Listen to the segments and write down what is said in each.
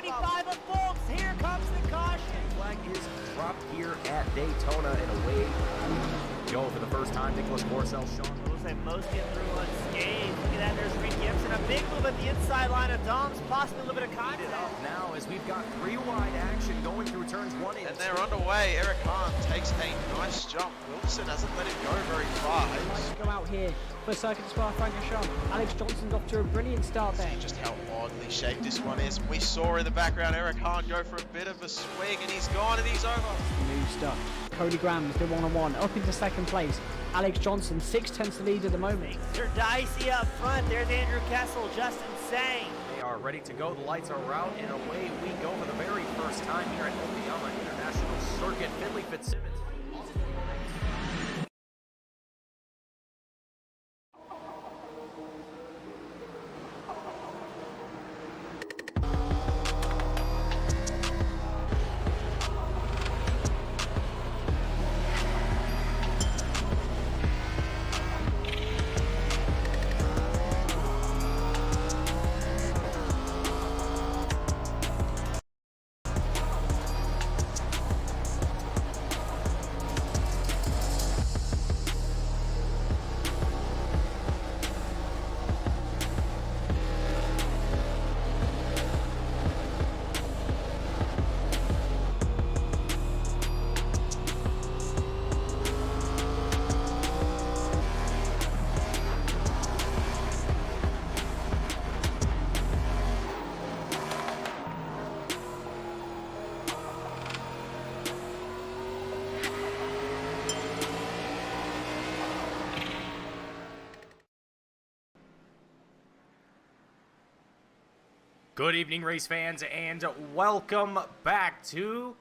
95 of Folks. Here comes the caution. Flag is dropped here at Daytona, and away we go for the first time. Nicholas Corcel, Sean. Looks like most get through unscathed. Look at that, there's Reed Gibson. A big move at the inside line of Dom's, possibly a little bit of contact. Now, as we've got three wide action going through turns 1 and 2. And they're underway. Eric Hahn takes a nice jump. Wilson hasn't let him go very far. Go out here for Circuit Spa Francorchamps. Alex Johnson's off to a brilliant start there. Just how oddly shaped this one is. We saw in the background Eric Hahn go for a bit of a swing, and he's gone and he's over. New stuff. Cody Graham's the one-on-one up into second place. Alex Johnson 6/10 lead at the moment. They're dicey up front. There's Andrew Kessel, just insane. They are ready to go. The lights are out, and away we go for the very first time here at Okayama International Circuit. Finley Fitzsimmons. Good evening, race fans, and welcome back to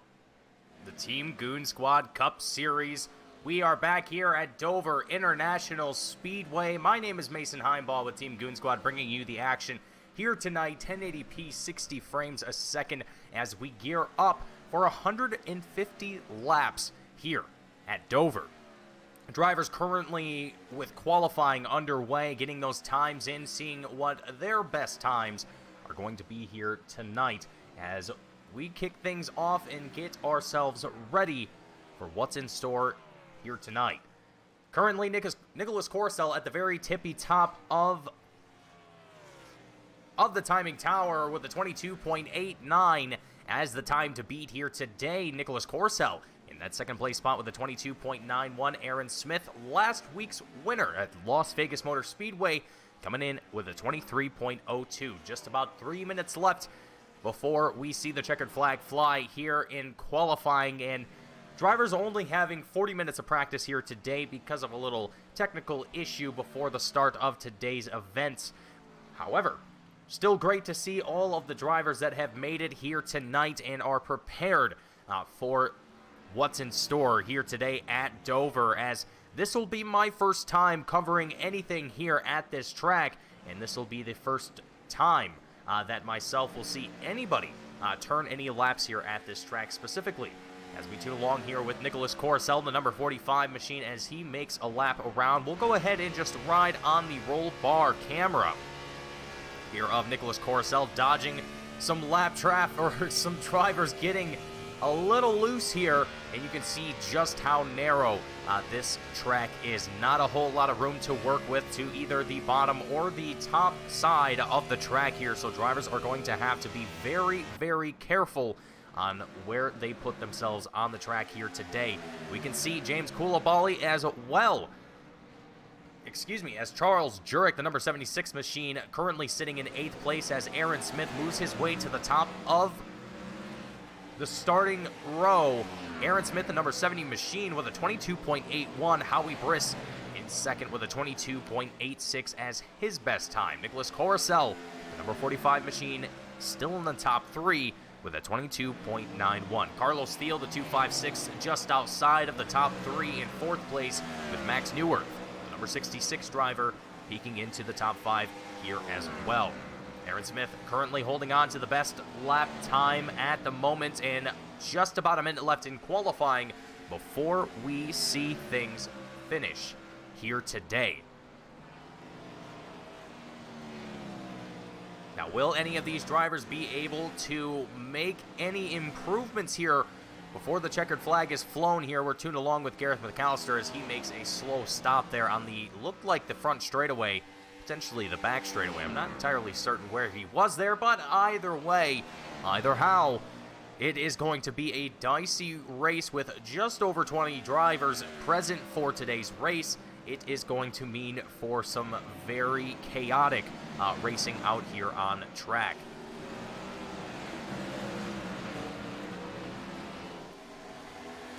the Team Goon Squad Cup Series. We are back here at Dover International Speedway. My name is Mason Heimball with Team Goon Squad, bringing you the action here tonight, 1080p, 60 frames a second, as we gear up for 150 laps here at Dover. Drivers currently with qualifying underway, getting those times in, seeing what their best times are going to be here tonight as we kick things off and get ourselves ready for what's in store here tonight. Currently, Nicholas Corcel at the very tippy top of the timing tower with a 22.89 as the time to beat here today. Nicholas Corcel in that second place spot with a 22.91. Aaron Smith, last week's winner at Las Vegas Motor Speedway, coming in with a 23.02. Just about 3 minutes left before we see the checkered flag fly here in qualifying, and drivers only having 40 minutes of practice here today because of a little technical issue before the start of today's events. However, still great to see all of the drivers that have made it here tonight and are prepared for what's in store here today at Dover, as this will be my first time covering anything here at this track, and this will be the first time that myself will see anybody turn any laps here at this track specifically. As we tune along here with Nicholas Corcel, the number 45 machine, as he makes a lap around, we'll go ahead and just ride on the roll bar camera here of Nicholas Corcel dodging some lap traffic, or some drivers getting a little loose here, and you can see just how narrow this track is. Not a whole lot of room to work with to either the bottom or the top side of the track here, so drivers are going to have to be very, very careful on where they put themselves on the track here today. We can see James Coulibaly as well. As Charles Jurek, the number 76 machine, currently sitting in 8th place as Aaron Smith moves his way to the top of the starting row. Aaron Smith, the number 70 machine, with a 22.81. Howie Briss in second with a 22.86 as his best time. Nicholas Corcel, the number 45 machine, still in the top 3 with a 22.91. Carlos Thiel, the 256, just outside of the top 3 in 4th place with Max Neuwirth, the number 66 driver, peeking into the top 5 here as well. Aaron Smith currently holding on to the best lap time at the moment, and just about a minute left in qualifying before we see things finish here today. Now, will any of these drivers be able to make any improvements here before the checkered flag is flown here? We're tuned along with Gareth McAllister as he makes a slow stop there on the, looked like the front straightaway, potentially the back straightaway. I'm not entirely certain where he was there, but either way, either how, it is going to be a dicey race with just over 20 drivers present for today's race. It is going to mean for some very chaotic racing out here on track.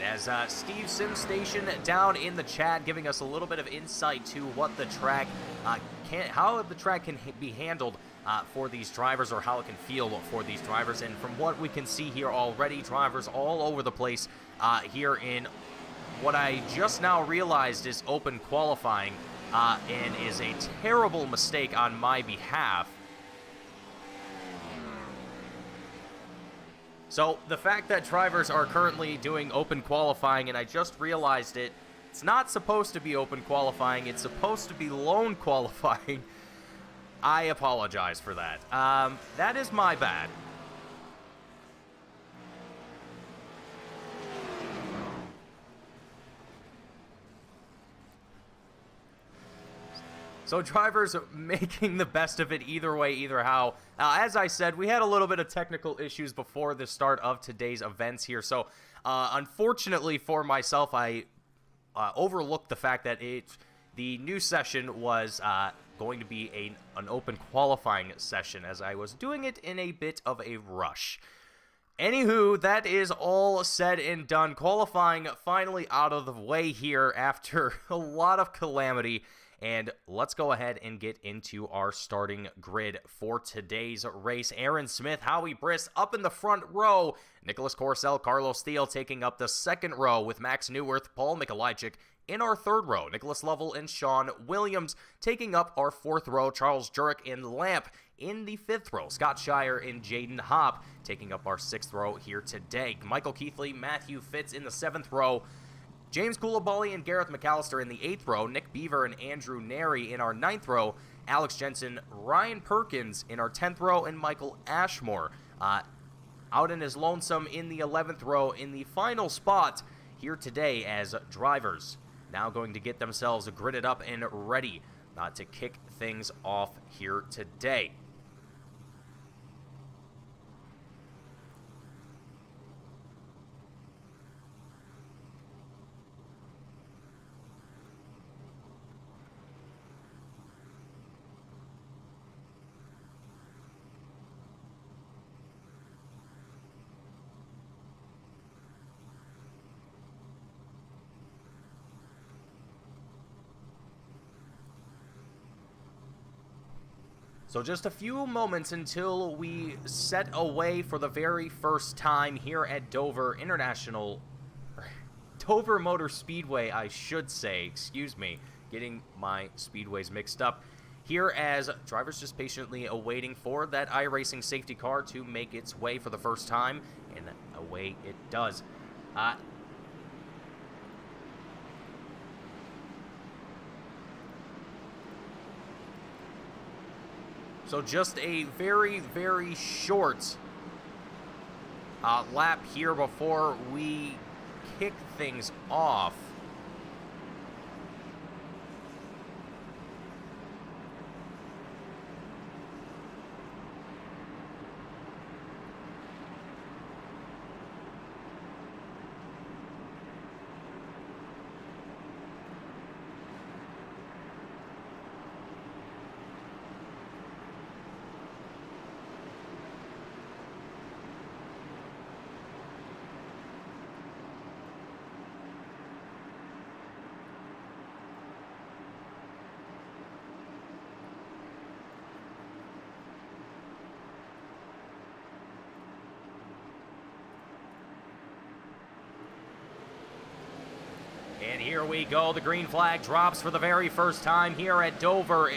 As Steve SimStation down in the chat giving us a little bit of insight to what the track how the track can be handled for these drivers, or how it can feel for these drivers. And from what we can see here already, drivers all over the place here in what I just now realized is open qualifying, and is a terrible mistake on my behalf. So the fact that drivers are currently doing open qualifying, and I just realized it, it's not supposed to be open qualifying, it's supposed to be lone qualifying. I apologize for that. That is my bad. So drivers are making the best of it either way, either how. As I said, we had a little bit of technical issues before the start of today's events here. So unfortunately for myself, I overlooked the fact that the new session was going to be an open qualifying session, as I was doing it in a bit of a rush. Anywho, that is all said and done. Qualifying finally out of the way here after a lot of calamity. And let's go ahead and get into our starting grid for today's race. Aaron Smith, Howie Briss up in the front row. Nicholas Corcel, Carlos Steele taking up the second row with Max Newworth, Paul Mikolajczyk in our third row. Nicholas Lovell and Sean Williams taking up our fourth row. Charles Jurek and Lamp in the fifth row. Scott Shire and Jaden Hopp taking up our sixth row here today. Michael Keithley, Matthew Fitz in the seventh row. James Coulibaly and Gareth McAllister in the 8th row, Nick Beaver and Andrew Neri in our 9th row, Alex Jensen, Ryan Perkins in our 10th row, and Michael Ashmore out in his lonesome in the 11th row in the final spot here today, as drivers now going to get themselves gridded up and ready to kick things off here today. So just a few moments until we set away for the very first time here at Dover Motor Speedway, I should say, excuse me, getting my speedways mixed up. Here as drivers just patiently awaiting for that iRacing safety car to make its way for the first time, and away it does. So just a very, very short lap here before we kick things off. And here we go. The green flag drops for the very first time here at Dover.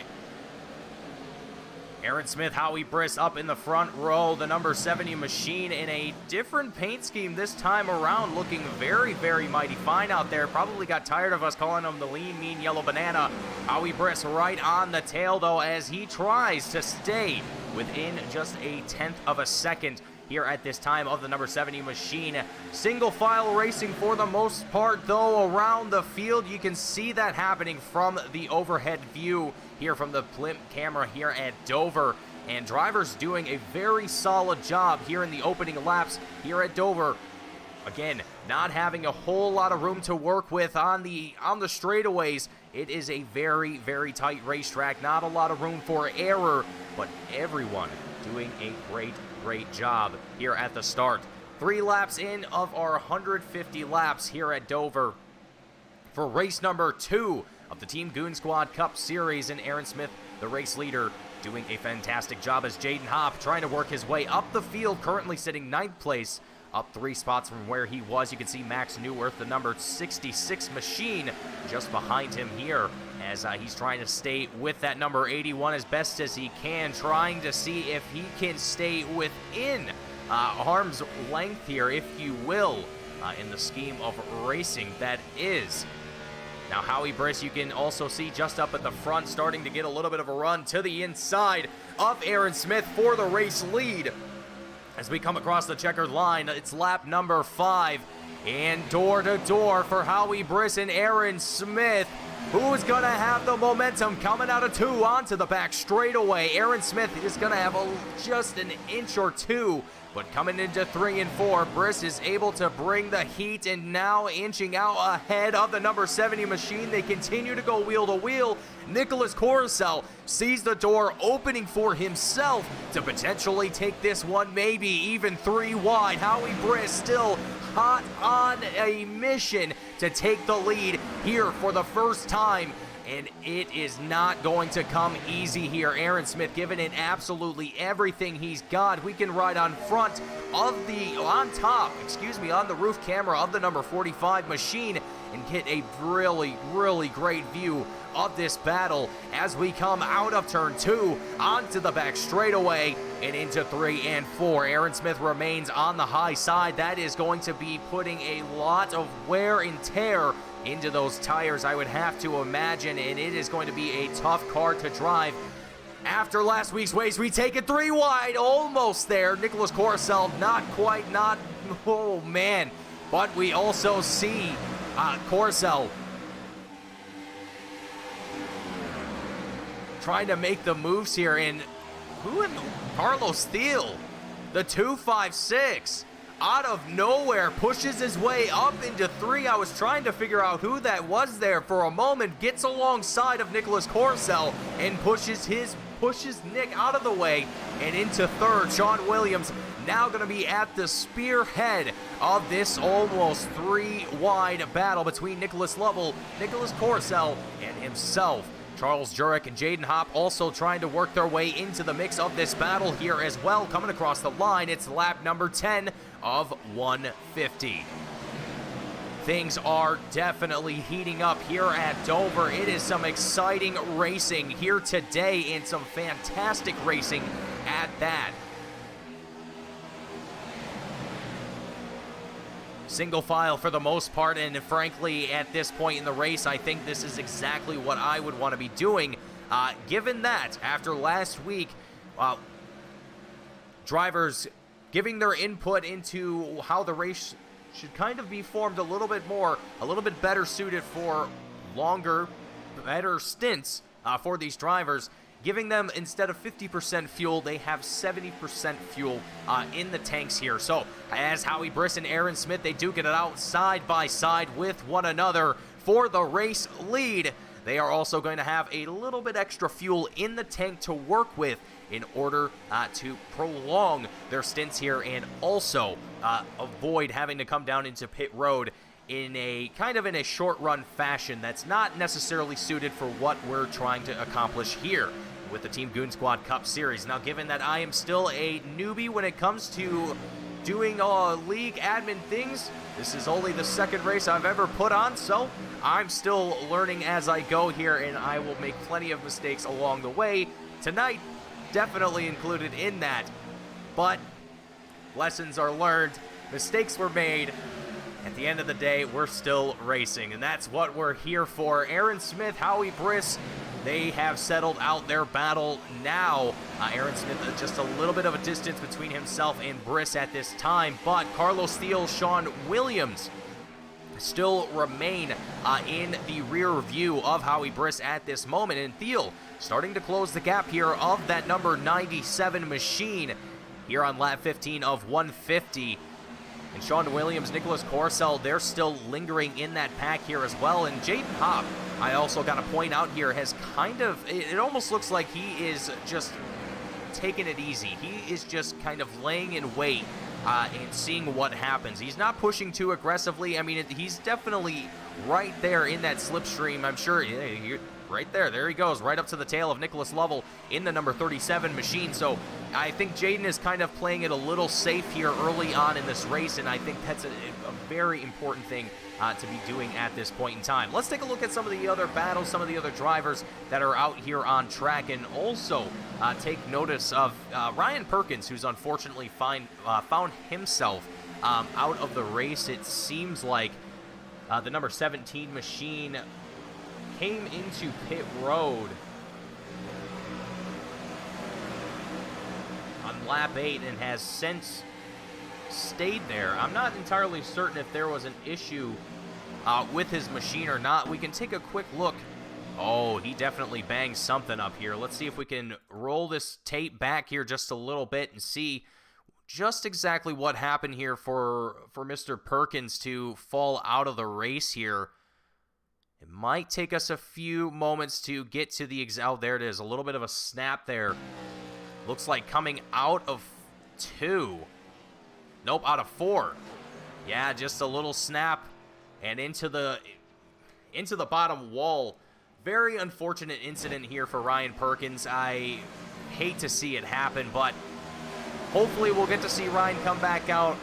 Aaron Smith, Howie Briss up in the front row. The number 70 machine in a different paint scheme this time around, looking very, very mighty fine out there. Probably got tired of us calling him the lean, mean yellow banana. Howie Briss right on the tail, though, as he tries to stay within just a 1/10 of a second here at this time of the number 70 machine. Single file racing for the most part, though, around the field. You can see that happening from the overhead view here from the blimp camera here at Dover. And drivers doing a very solid job here in the opening laps here at Dover. Again, not having a whole lot of room to work with on the straightaways. It is a very, very tight racetrack. Not a lot of room for error, but everyone doing a great job here at the start. 3 laps in of our 150 laps here at Dover for race number 2 of the Team Goon Squad Cup Series, and Aaron Smith, the race leader, doing a fantastic job as Jaden Hopp trying to work his way up the field, currently sitting 9th place, up 3 spots from where he was. You can see Max Newworth, the number 66 machine, just behind him here as he's trying to stay with that number 81 as best as he can, trying to see if he can stay within arm's length here, if you will, in the scheme of racing that is. Now, Howie Briss, you can also see just up at the front, starting to get a little bit of a run to the inside of Aaron Smith for the race lead. As we come across the checkered line, it's lap number 5, and door to door for Howie Briss and Aaron Smith. Who's going to have the momentum coming out of 2 onto the back straightaway? Aaron Smith is going to have just an inch or 2, but coming into 3 and 4, Briss is able to bring the heat and now inching out ahead of the number 70 machine. They continue to go wheel to wheel. Nicholas Coruscant sees the door opening for himself to potentially take this one, maybe even 3 wide. Howie Briss still hot on a mission to take the lead here for the first time, and it is not going to come easy here. Aaron Smith giving it absolutely everything he's got. We can ride on front of on the roof camera of the number 45 machine and get a really great view of this battle as we come out of turn 2 onto the back straightaway and into 3 and 4. Aaron Smith remains on the high side. That is going to be putting a lot of wear and tear into those tires, I would have to imagine, and it is going to be a tough car to drive. After last week's race, we take it 3 wide, almost there. Nicholas Coruscant, not quite, oh man. But we also see Coruscant trying to make the moves here, and Carlos Steele, the 256, out of nowhere pushes his way up into 3. I was trying to figure out who that was there for a moment. Gets alongside of Nicholas Coruscant and pushes Nick out of the way and into 3rd. Sean Williams now going to be at the spearhead of this almost 3 wide battle between Nicholas Lovell, Nicholas Coruscant, and himself. Charles Jurek and Jaden Hopp also trying to work their way into the mix of this battle here as well. Coming across the line, it's lap number 10 of 150. Things are definitely heating up here at Dover. It is some exciting racing here today and some fantastic racing at that. Single file for the most part, and frankly, at this point in the race, I think this is exactly what I would want to be doing. Given that, after last week, drivers giving their input into how the race should kind of be formed a little bit better suited for longer, better stints for these drivers. Giving them, instead of 50% fuel, they have 70% fuel in the tanks here. So, as Howie Briss and Aaron Smith, they duke it out side by side with one another for the race lead. They are also going to have a little bit extra fuel in the tank to work with in order to prolong their stints here and also avoid having to come down into pit road in a short run fashion that's not necessarily suited for what we're trying to accomplish here with the Team Goon Squad Cup Series. Now, given that I am still a newbie when it comes to doing league admin things, this is only the 2nd race I've ever put on, so I'm still learning as I go here, and I will make plenty of mistakes along the way. Tonight, definitely included in that, but lessons are learned, mistakes were made. At the end of the day, we're still racing, and that's what we're here for. Aaron Smith, Howie Briss, they have settled out their battle now. Aaron Smith, just a little bit of a distance between himself and Briss at this time, but Carlos Steele, Sean Williams still remain in the rear view of Howie Briss at this moment, and Thiel starting to close the gap here of that number 97 machine here on lap 15 of 150. And Sean Williams, Nicholas Corcel, they're still lingering in that pack here as well. And Jaden Hopp, I also got to point out here, has kind of, it almost looks like he is just taking it easy. He is just kind of laying in wait and seeing what happens. He's not pushing too aggressively. I mean, he's definitely right there in that slipstream. I'm sure, yeah, right there he goes, right up to the tail of Nicholas Lovell in the number 37 machine. So I think Jaden is kind of playing it a little safe here early on in this race, and I think that's a very important thing to be doing at this point in time. Let's take a look at some of the other battles, some of the other drivers that are out here on track, and also take notice of Ryan Perkins, who's unfortunately found himself out of the race. It seems like the number 17 machine came into pit road on lap 8 and has since stayed there. I'm not entirely certain if there was an issue with his machine or not. We can take a quick look. Oh, he definitely banged something up here. Let's see if we can roll this tape back here just a little bit and see just exactly what happened here for Mr. Perkins to fall out of the race here. It might take us a few moments to get to the oh, there it is. A little bit of a snap there. Looks like coming out of 2. Nope, out of 4. Yeah, just a little snap and into the bottom wall. Very unfortunate incident here for Ryan Perkins. I hate to see it happen, but hopefully we'll get to see Ryan come back out,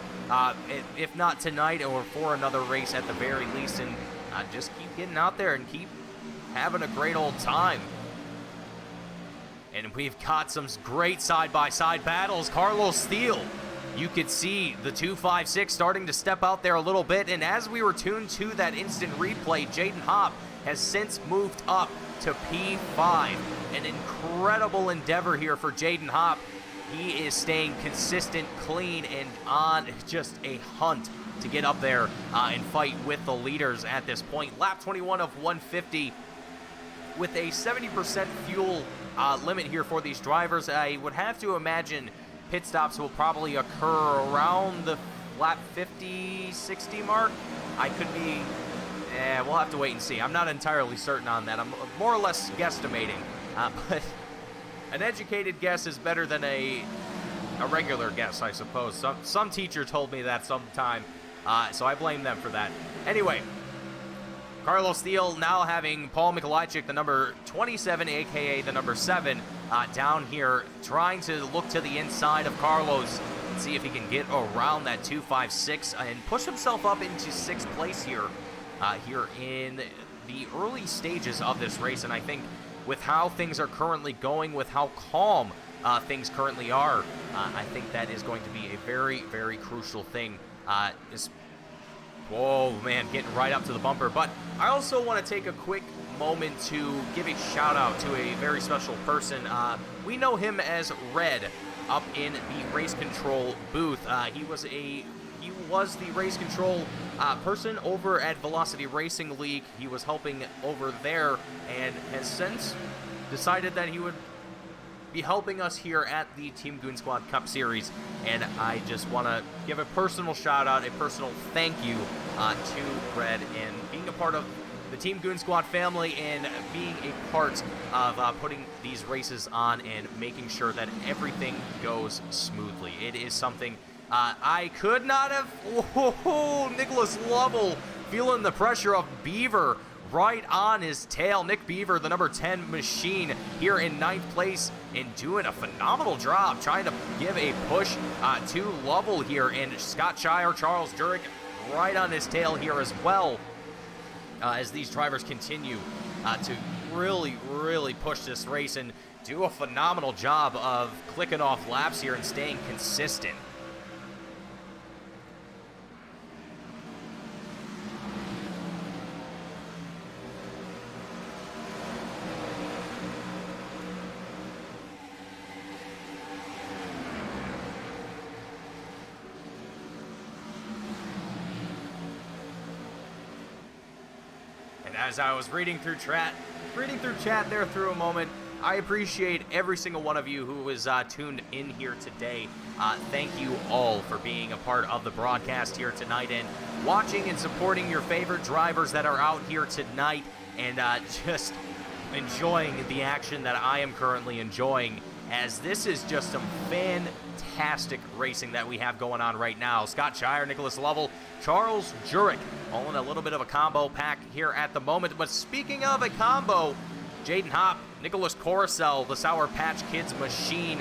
if not tonight or for another race at the very least, and just keep getting out there and keep having a great old time. And we've got some great side-by-side battles. Carlos Steele, you could see the 256 starting to step out there a little bit, and as we were tuned to that instant replay, Jaden Hopp has since moved up to P5. An incredible endeavor here for Jaden Hopp. He is staying consistent, clean, and on just a hunt to get up there and fight with the leaders at this point. Lap 21 of 150 with a 70% fuel limit here for these drivers. I would have to imagine pit stops will probably occur around the lap 50, 60 mark. I could be, we'll have to wait and see. I'm not entirely certain on that. I'm more or less guesstimating, but an educated guess is better than a regular guess, I suppose. Some teacher told me that sometime, so I blame them for that. Anyway, Carlos Steele now having Paul Mikolajczyk, the number 27, a.k.a. the number 7, down here, trying to look to the inside of Carlos and see if he can get around that 256 and push himself up into 6th place here, here in the early stages of this race. And I think with how things are currently going, with how calm things currently are, I think that is going to be a very, very crucial thing. Whoa, man, getting right up to the bumper. But I also want to take a quick moment to give a shout out to a very special person. We know him as Red up in the race control booth. He was the race control person over at Velocity Racing League. He was helping over there and has since decided that he would be helping us here at the Team Goon Squad Cup Series, and I just want to give a personal shout out, a personal thank you to Red and being a part of the Team Goon Squad family and being a part of putting these races on and making sure that everything goes smoothly. It is something I could not have. Whoa, Nicholas Lovell feeling the pressure of Beaver right on his tail. Nick Beaver, the number 10 machine, here in 9th place and doing a phenomenal job trying to give a push to Lovell here. And Scott Shire, Charles Durick right on his tail here as well, as these drivers continue to really, really push this race and do a phenomenal job of clicking off laps here and staying consistent. as I was reading through chat there through a moment. I appreciate every single one of you who was tuned in here today. Thank you all for being a part of the broadcast here tonight and watching and supporting your favorite drivers that are out here tonight and just enjoying the action that I am currently enjoying, as this is just some fantastic racing that we have going on right now. Scott Shire, Nicholas Lovell, Charles Jurek, all in a little bit of a combo pack here at the moment. But speaking of a combo, Jaden Hopp, Nicholas Coruscant, the Sour Patch Kids machine,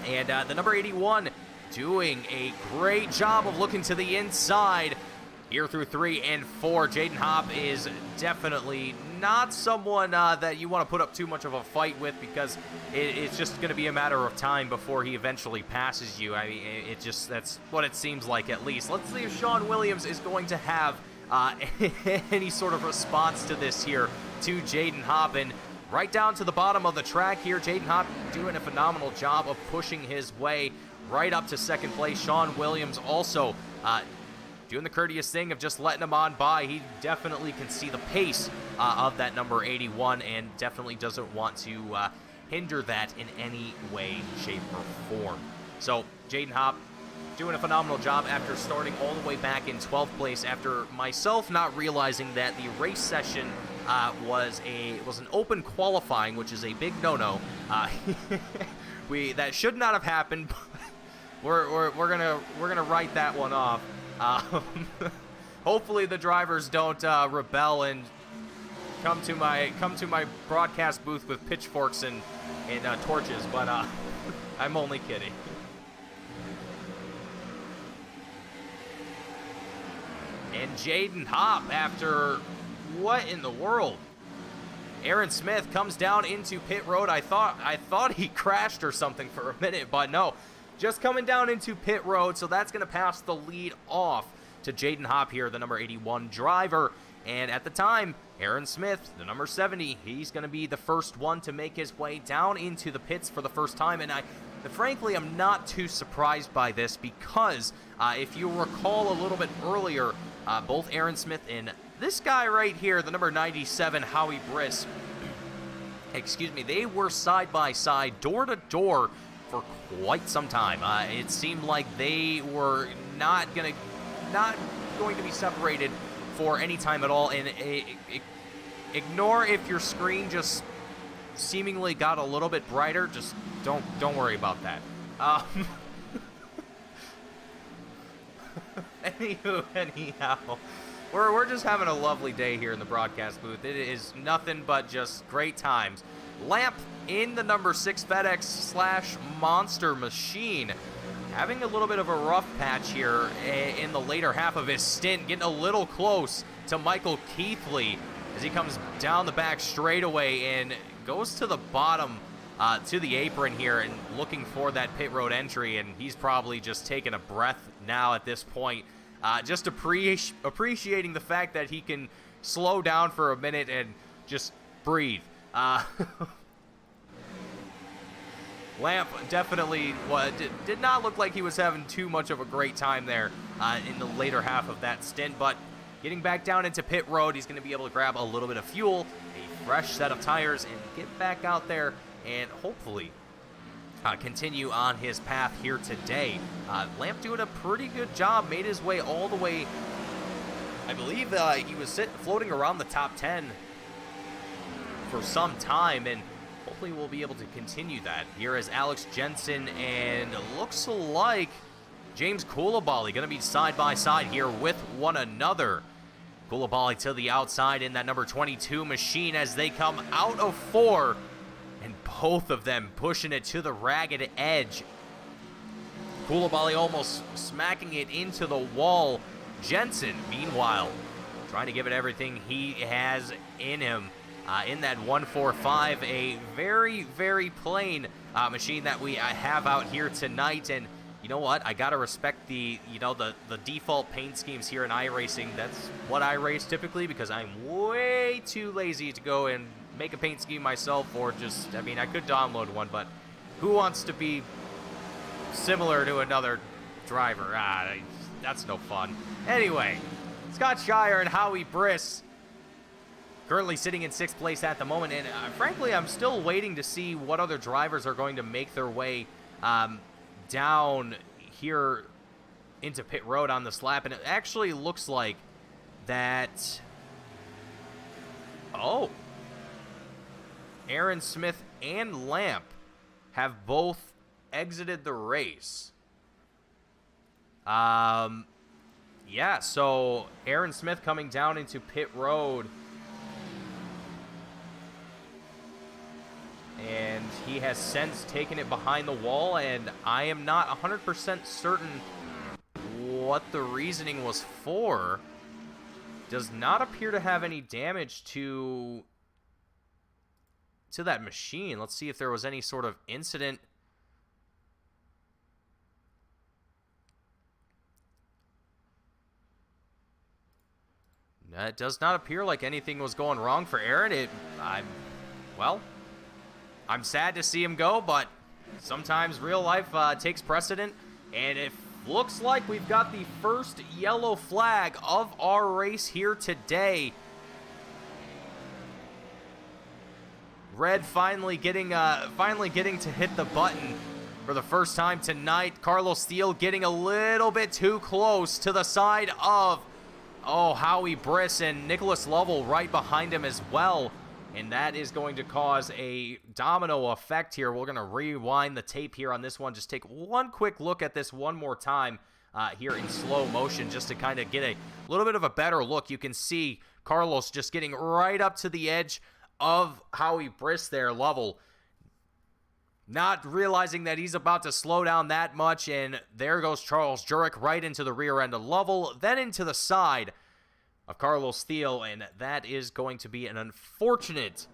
and the number 81 doing a great job of looking to the inside here through 3 and 4. Jaden Hopp is definitely not someone that you want to put up too much of a fight with, because it's just going to be a matter of time before he eventually passes you. I mean, that's what it seems like, at least. Let's see if Sean Williams is going to have any sort of response to this here to Jaden Hopp. And right down to the bottom of the track here, Jaden Hopp doing a phenomenal job of pushing his way right up to second place. Sean Williams also doing the courteous thing of just letting him on by. He definitely can see the pace of that number 81 and definitely doesn't want to hinder that in any way, shape, or form. So Jaden Hopp doing a phenomenal job after starting all the way back in 12th place, after myself not realizing that the race session was an open qualifying, which is a big no-no. That should not have happened. We're gonna write that one off. Hopefully the drivers don't rebel and come to my broadcast booth with pitchforks and torches, but I'm only kidding. And Jaden Hopp, after what in the world? Aaron Smith comes down into pit road. I thought he crashed or something for a minute, but no. Just coming down into pit road, so that's going to pass the lead off to Jaden Hopp here, the number 81 driver. And at the time, Aaron Smith, the number 70, he's going to be the first one to make his way down into the pits for the first time. And frankly, I'm not too surprised by this, because if you recall a little bit earlier, both Aaron Smith and this guy right here, the number 97, Howie Briss, they were side by side, door to door, for quite some time. It seemed like they were not going to be separated for any time at all. And ignore if your screen just seemingly got a little bit brighter. Just don't worry about that. Anyhow, we're just having a lovely day here in the broadcast booth. It is nothing but just great times. Lamp in the number 6 FedEx / Monster machine, having a little bit of a rough patch here in the later half of his stint, getting a little close to Michael Keithley as he comes down the back straightaway and goes to the bottom to the apron here and looking for that pit road entry, and he's probably just taking a breath now at this point, just appreciating the fact that he can slow down for a minute and just breathe. Lamp definitely did not look like he was having too much of a great time there in the later half of that stint, but getting back down into pit road, he's going to be able to grab a little bit of fuel, a fresh set of tires, and get back out there and hopefully continue on his path here today. Lamp doing a pretty good job, made his way all the way, I believe he was floating around the top 10 for some time, and hopefully we'll be able to continue that. Here is Alex Jensen, and looks like James Coulibaly going to be side by side here with one another. Coulibaly to the outside in that number 22 machine as they come out of 4, and both of them pushing it to the ragged edge. Coulibaly almost smacking it into the wall. Jensen, meanwhile, trying to give it everything he has in him. In that 145, a very, very plain machine that we have out here tonight. And you know what? I gotta respect the default paint schemes here in iRacing. That's what I race typically, because I'm way too lazy to go and make a paint scheme myself, or just, I mean, I could download one, but who wants to be similar to another driver? That's no fun. Anyway, Scott Shire and Howie Briss currently sitting in 6th place at the moment. And frankly, I'm still waiting to see what other drivers are going to make their way down here into pit road on this lap. And it actually looks like that... Oh. Aaron Smith and Lamp have both exited the race. Yeah, so Aaron Smith coming down into pit road. And he has since taken it behind the wall, and I am not 100% certain what the reasoning was for. Does not appear to have any damage to that machine. Let's see if there was any sort of incident. It does not appear like anything was going wrong for Aaron. Well, I'm sad to see him go, but sometimes real life takes precedent, and it looks like we've got the first yellow flag of our race here today. Red finally getting to hit the button for the first time tonight. Carlos Steele getting a little bit too close to the side of Howie Briss, and Nicholas Lovell right behind him as well. And that is going to cause a domino effect here. We're going to rewind the tape here on this one. Just take one quick look at this one more time here in slow motion just to kind of get a little bit of a better look. You can see Carlos just getting right up to the edge of Howie Briss there. Lovell not realizing that he's about to slow down that much, and there goes Charles Jurek right into the rear end of Lovell, then into the side of Carlos Steele, and that is going to be an unfortunate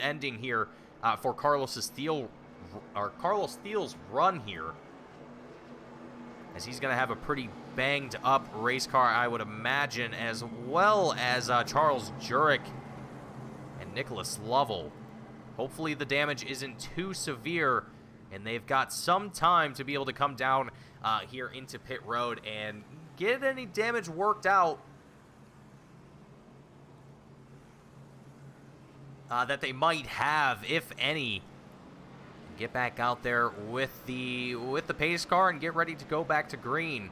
ending here for Carlos Steele's run here, as he's going to have a pretty banged up race car, I would imagine, as well as Charles Jurek and Nicholas Lovell. Hopefully the damage isn't too severe, and they've got some time to be able to come down here into pit road and get any damage worked out that they might have, if any. Get back out there with the pace car and get ready to go back to green.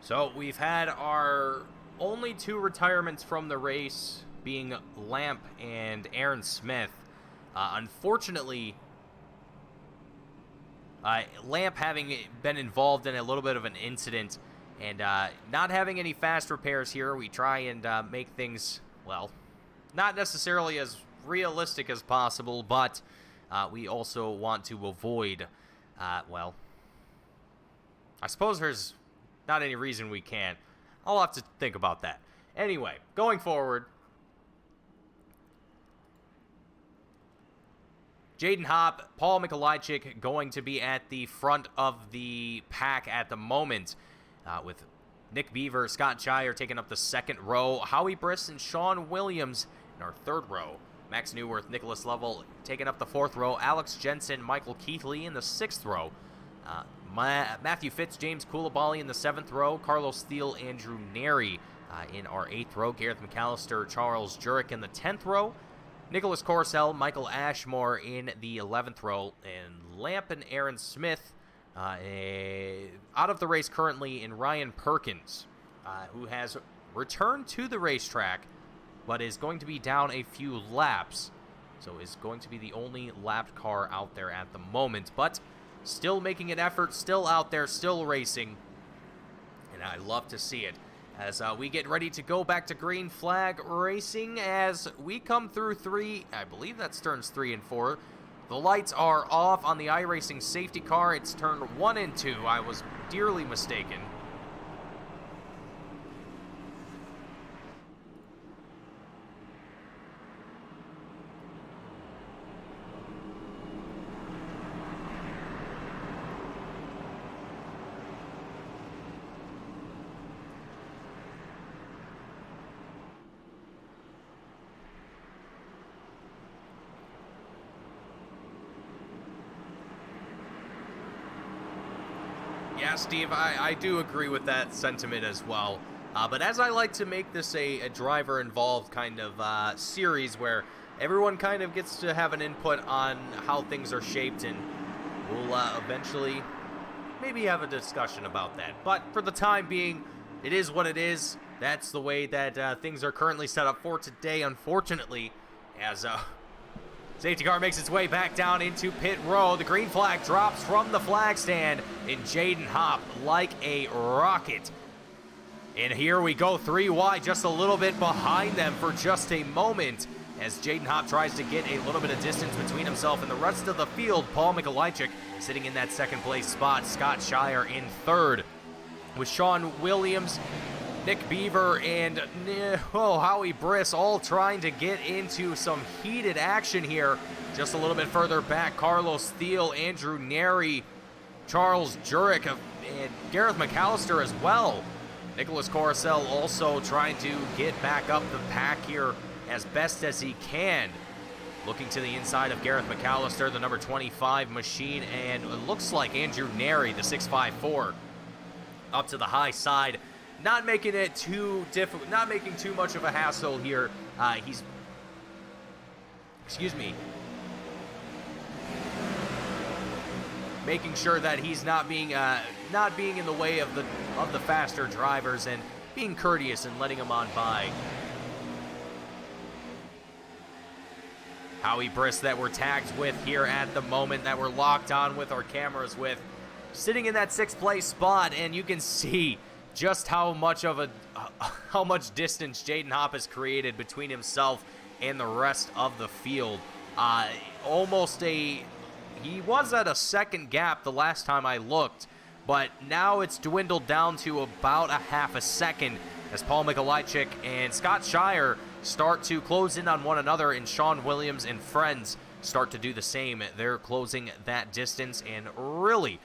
So we've had our only two retirements from the race, being Lamp and Aaron Smith. Unfortunately, Lamp having been involved in a little bit of an incident and not having any fast repairs here, we try and make things, well, not necessarily as realistic as possible, but we also want to avoid, well, I suppose there's not any reason we can't. I'll have to think about that. Anyway, going forward, Jaden Hopp, Paul Mikolajczyk going to be at the front of the pack at the moment, with Nick Beaver, Scott Shire taking up the second row, Howie Briss and Sean Williams in our third row, Max Newworth, Nicholas Lovell taking up the fourth row, Alex Jensen, Michael Keithley in the sixth row, Matthew Fitz, James Koulibaly in the seventh row, Carlos Steele, Andrew Neri in our eighth row, Gareth McAllister, Charles Jurek in the 10th row, Nicholas Corsell, Michael Ashmore in the 11th row, and Lamp and Aaron Smith out of the race currently in Ryan Perkins, who has returned to the racetrack but is going to be down a few laps, so is going to be the only lapped car out there at the moment, but still making an effort, still out there, still racing. and I love to see it. As we get ready to go back to green flag racing as we come through 3, I believe that's turns 3 and 4. The lights are off on the iRacing safety car. It's turn 1 and 2. I was dearly mistaken. Yeah, Steve, I do agree with that sentiment as well. But as I like to make this a driver-involved kind of series where everyone kind of gets to have an input on how things are shaped, and we'll eventually maybe have a discussion about that. But for the time being, it is what it is. That's the way that things are currently set up for today, unfortunately, as safety car makes its way back down into pit row. The green flag drops from the flag stand, and Jaden Hopp like a rocket. And here we go, 3 wide, just a little bit behind them for just a moment, as Jaden Hopp tries to get a little bit of distance between himself and the rest of the field. Paul Mikolajczyk sitting in that second place spot. Scott Shire in third, with Sean Williams, Nick Beaver, and Howie Briss all trying to get into some heated action here. Just a little bit further back, Carlos Thiel, Andrew Neri, Charles Jurek, and Gareth McAllister as well. Nicholas Coruscant also trying to get back up the pack here as best as he can. Looking to the inside of Gareth McAllister, the number 25 machine, and it looks like Andrew Neri, the 654, up to the high side. Not making it too difficult, not making too much of a hassle here. Making sure that he's not being in the way of the faster drivers, and being courteous and letting them on by. Howie Briss that we're tagged with here at the moment, that we're locked on with our cameras with, sitting in that 6th place spot, and you can see just how much distance Jaden Hopp has created between himself and the rest of the field. He was at a second gap the last time I looked, but now it's dwindled down to about a half a second as Paul Mikolajczyk and Scott Shire start to close in on one another, and Sean Williams and friends start to do the same. They're closing that distance and really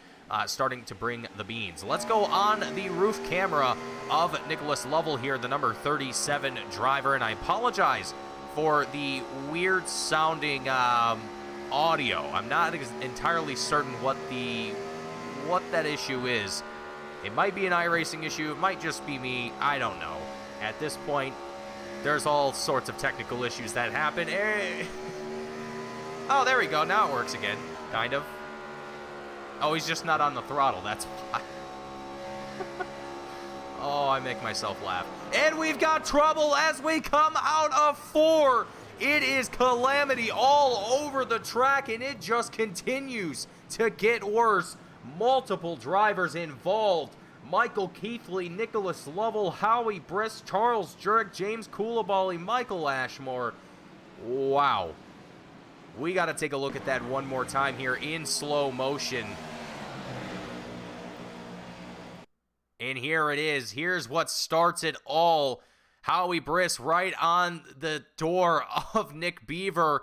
starting to bring the beans. Let's go on the roof camera of Nicholas Lovell here, the number 37 driver, and I apologize for the weird sounding audio. I'm not entirely certain what that issue is. It might be an iRacing issue, it might just be me, I don't know. At this point, there's all sorts of technical issues that happen. Oh, there we go, now it works again, kind of. Oh, he's just not on the throttle, that's why. Oh, I make myself laugh. And we've got trouble as we come out of 4. It is calamity all over the track, and it just continues to get worse. Multiple drivers involved. Michael Keithley, Nicholas Lovell, Howie Briss, Charles Jurek, James Coulibaly, Michael Ashmore. Wow. We got to take a look at that one more time here in slow motion. And here it is. Here's what starts it all. Howie Briss right on the door of Nick Beaver.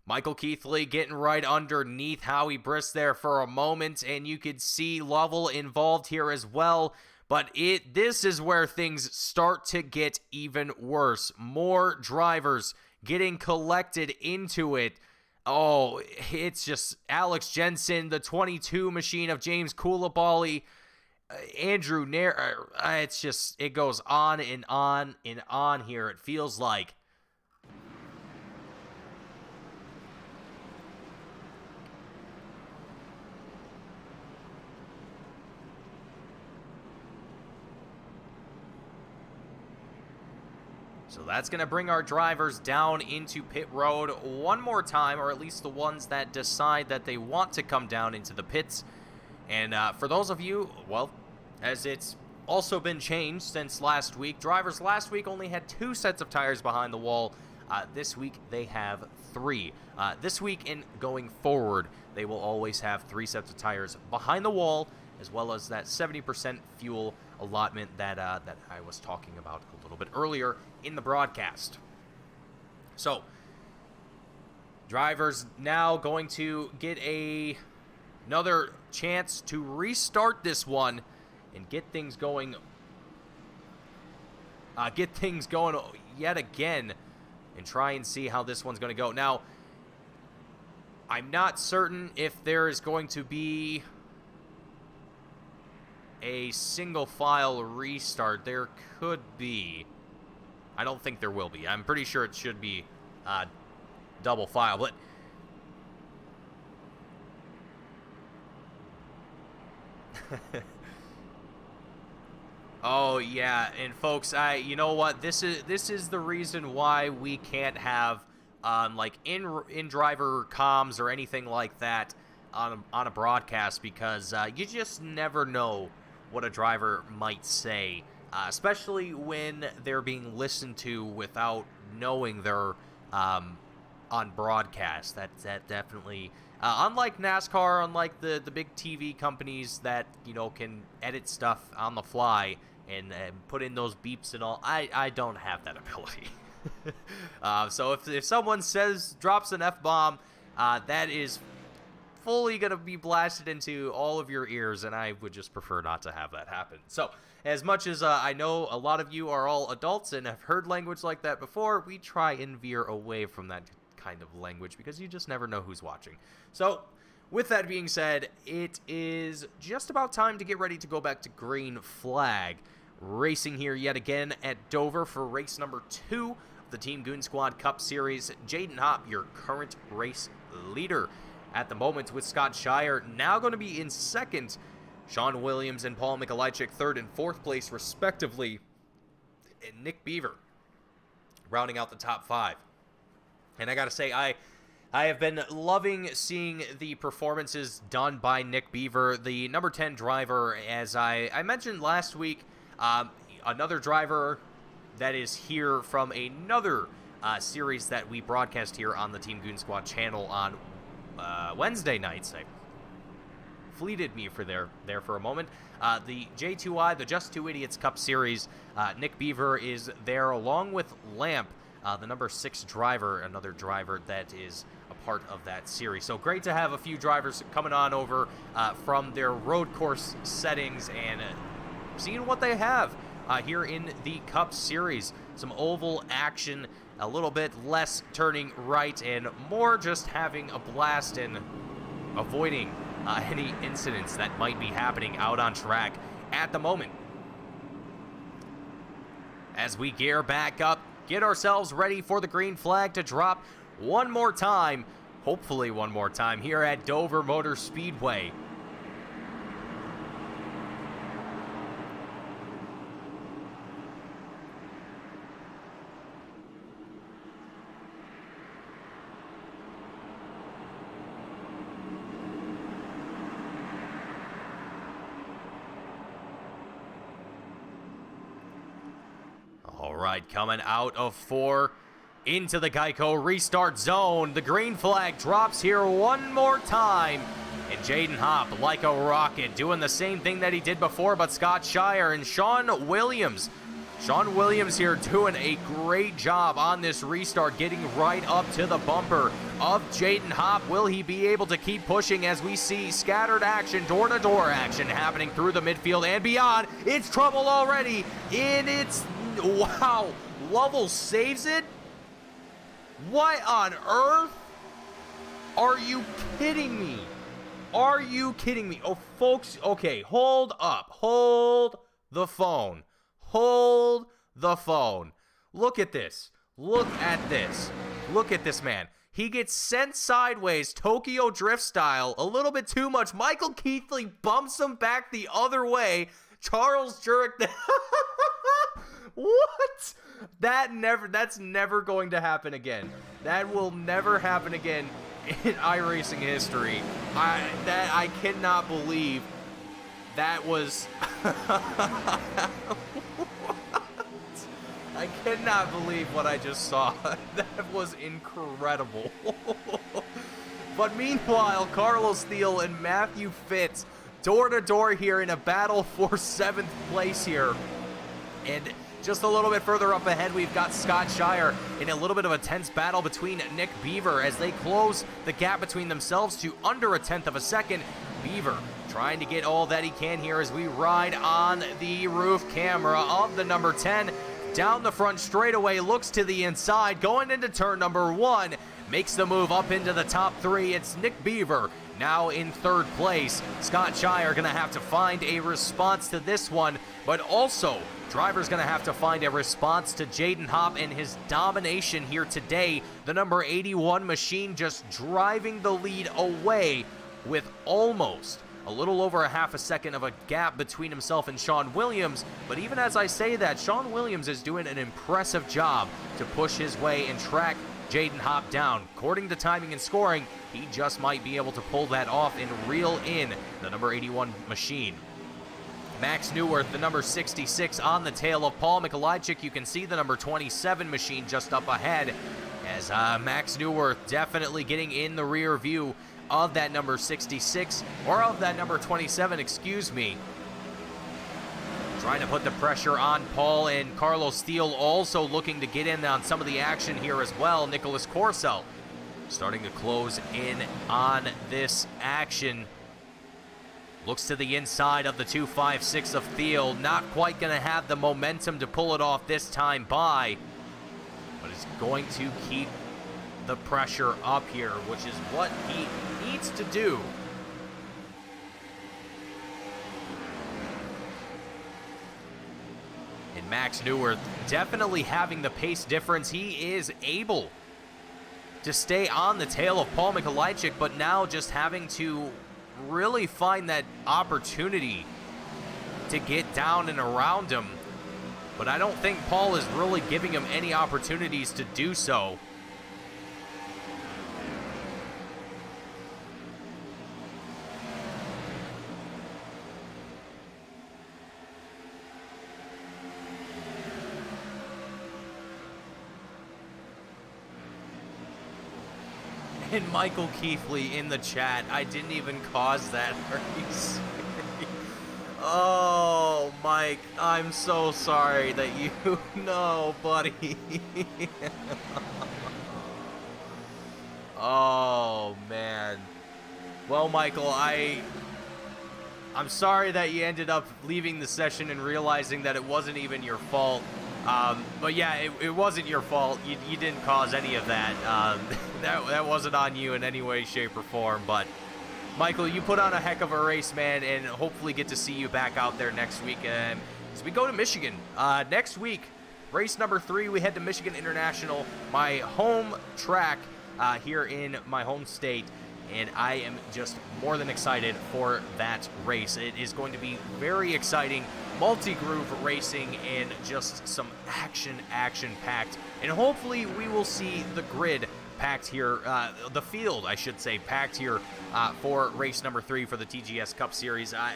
Michael Keithley getting right underneath Howie Briss there for a moment, and you could see Lovell involved here as well. But this is where things start to get even worse. More drivers getting collected into it. Oh, it's just Alex Jensen, the 22 machine of James Coulibaly, Andrew Nair. It goes on and on and on here, it feels like. So that's going to bring our drivers down into pit road one more time, or at least the ones that decide that they want to come down into the pits. And for those of you, well, as it's also been changed since last week. Drivers last week only had 2 sets of tires behind the wall. This week they have 3. This week and going forward, they will always have 3 sets of tires behind the wall, as well as that 70% fuel allotment that I was talking about a little bit earlier in the broadcast. So, drivers now going to get another chance to restart this one and get things going yet again and try and see how this one's going to go. Now, I'm not certain if there is going to be a single file restart. There could be. I don't think there will be. I'm pretty sure it should be double file, but oh yeah, and folks, you know what? This is the reason why we can't have like in driver comms or anything like that on a broadcast, because you just never know what a driver might say, especially when they're being listened to without knowing they're on broadcast. That definitely, unlike NASCAR, unlike the big TV companies that, you know, can edit stuff on the fly and put in those beeps and all, I don't have that ability. So if someone drops an F-bomb, that is fully going to be blasted into all of your ears, and I would just prefer not to have that happen. So, as much as I know a lot of you are all adults and have heard language like that before, we try and veer away from that kind of language because you just never know who's watching. So, with that being said, it is just about time to get ready to go back to green flag. Racing here yet again at Dover for race number 2 of the Team Goon Squad Cup Series. Jaden Hopp, your current race leader at the moment, with Scott Shire now going to be in second. Sean Williams and Paul Mikolajczyk third and fourth place, respectively. And Nick Beaver rounding out the top 5. And I got to say, I have been loving seeing the performances done by Nick Beaver, the number 10 driver. As I mentioned last week, another driver that is here from another series that we broadcast here on the Team Goon Squad channel on Wednesday nights. I fleeted me there for a moment. The J2I, the Just Two Idiots Cup Series, Nick Beaver is there along with Lamp, the number 6 driver, another driver that is a part of that series. So great to have a few drivers coming on over from their road course settings and seeing what they have here in the Cup Series. Some oval action, a little bit less turning right, and more just having a blast and avoiding any incidents that might be happening out on track at the moment. As we gear back up, get ourselves ready for the green flag to drop one more time, hopefully one more time, here at Dover Motor Speedway. All right, coming out of 4 into the Geico restart zone. The green flag drops here one more time. And Jaden Hopp, like a rocket, doing the same thing that he did before, but Scott Shire and Sean Williams. Sean Williams here doing a great job on this restart, getting right up to the bumper of Jaden Hopp. Will he be able to keep pushing as we see scattered action, door-to-door action happening through the midfield and beyond? It's trouble already, and it's... Wow, Lovell saves it? What on earth? Are you kidding me? Are you kidding me? Oh, folks, okay, hold up. Hold the phone. Hold the phone. Look at this. Look at this. Look at this man. He gets sent sideways, Tokyo Drift style, a little bit too much. Michael Keithley bumps him back the other way. Charles Jurek... What? That's never going to happen again. That will never happen again in iRacing history. I cannot believe that was I cannot believe what I just saw. That was incredible. But meanwhile, Carlos Thiel and Matthew Fitz door to door here in a battle for 7th place here. And just a little bit further up ahead, we've got Scott Shire in a little bit of a tense battle between Nick Beaver as they close the gap between themselves to under a 1/10 of a second. Beaver trying to get all that he can here as we ride on the roof camera of the number 10. Down the front straightaway, looks to the inside, going into turn number 1. Makes the move up into the top 3. It's Nick Beaver now in 3rd place. Scott Shire going to have to find a response to this one, but also driver's going to have to find a response to Jaden Hopp and his domination here today. The number 81 machine just driving the lead away with almost a little over a half a second of a gap between himself and Sean Williams. But even as I say that, Sean Williams is doing an impressive job to push his way and track Jaden Hopp down. According to timing and scoring, he just might be able to pull that off and reel in the number 81 machine. Max Newworth, the number 66, on the tail of Paul Mikolajczyk. You can see the number 27 machine just up ahead as Max Newworth definitely getting in the rear view of that number 66, or of that number 27, excuse me. Trying to put the pressure on Paul, and Carlos Thiel also looking to get in on some of the action here as well. Nicholas Corcel starting to close in on this action. Looks to the inside of the 256 of Thiel. Not quite going to have the momentum to pull it off this time by, but is going to keep the pressure up here, which is what he needs to do. And Max Newworth definitely having the pace difference. He is able to stay on the tail of Paul Mikolajczyk, but now just having to really find that opportunity to get down and around him. But I don't think Paul is really giving him any opportunities to do so. And Michael Keithley in the chat, I didn't even cause that. Oh, Mike, I'm so sorry that you know, buddy. Oh, man. Well, Michael, I'm sorry that you ended up leaving the session and realizing that it wasn't even your fault. But yeah, it wasn't your fault. You didn't cause any of that. That wasn't on you in any way, shape, or form. But Michael, you put on a heck of a race, man, and hopefully get to see you back out there next week as we go to Michigan. Next week, race number 3, we head to Michigan International, my home track here in my home state. And I am just more than excited for that race. It is going to be very exciting, multi-groove racing, and just some action-packed. And hopefully we will see the grid packed here, the field, I should say, packed here for race number 3 for the TGS Cup Series. I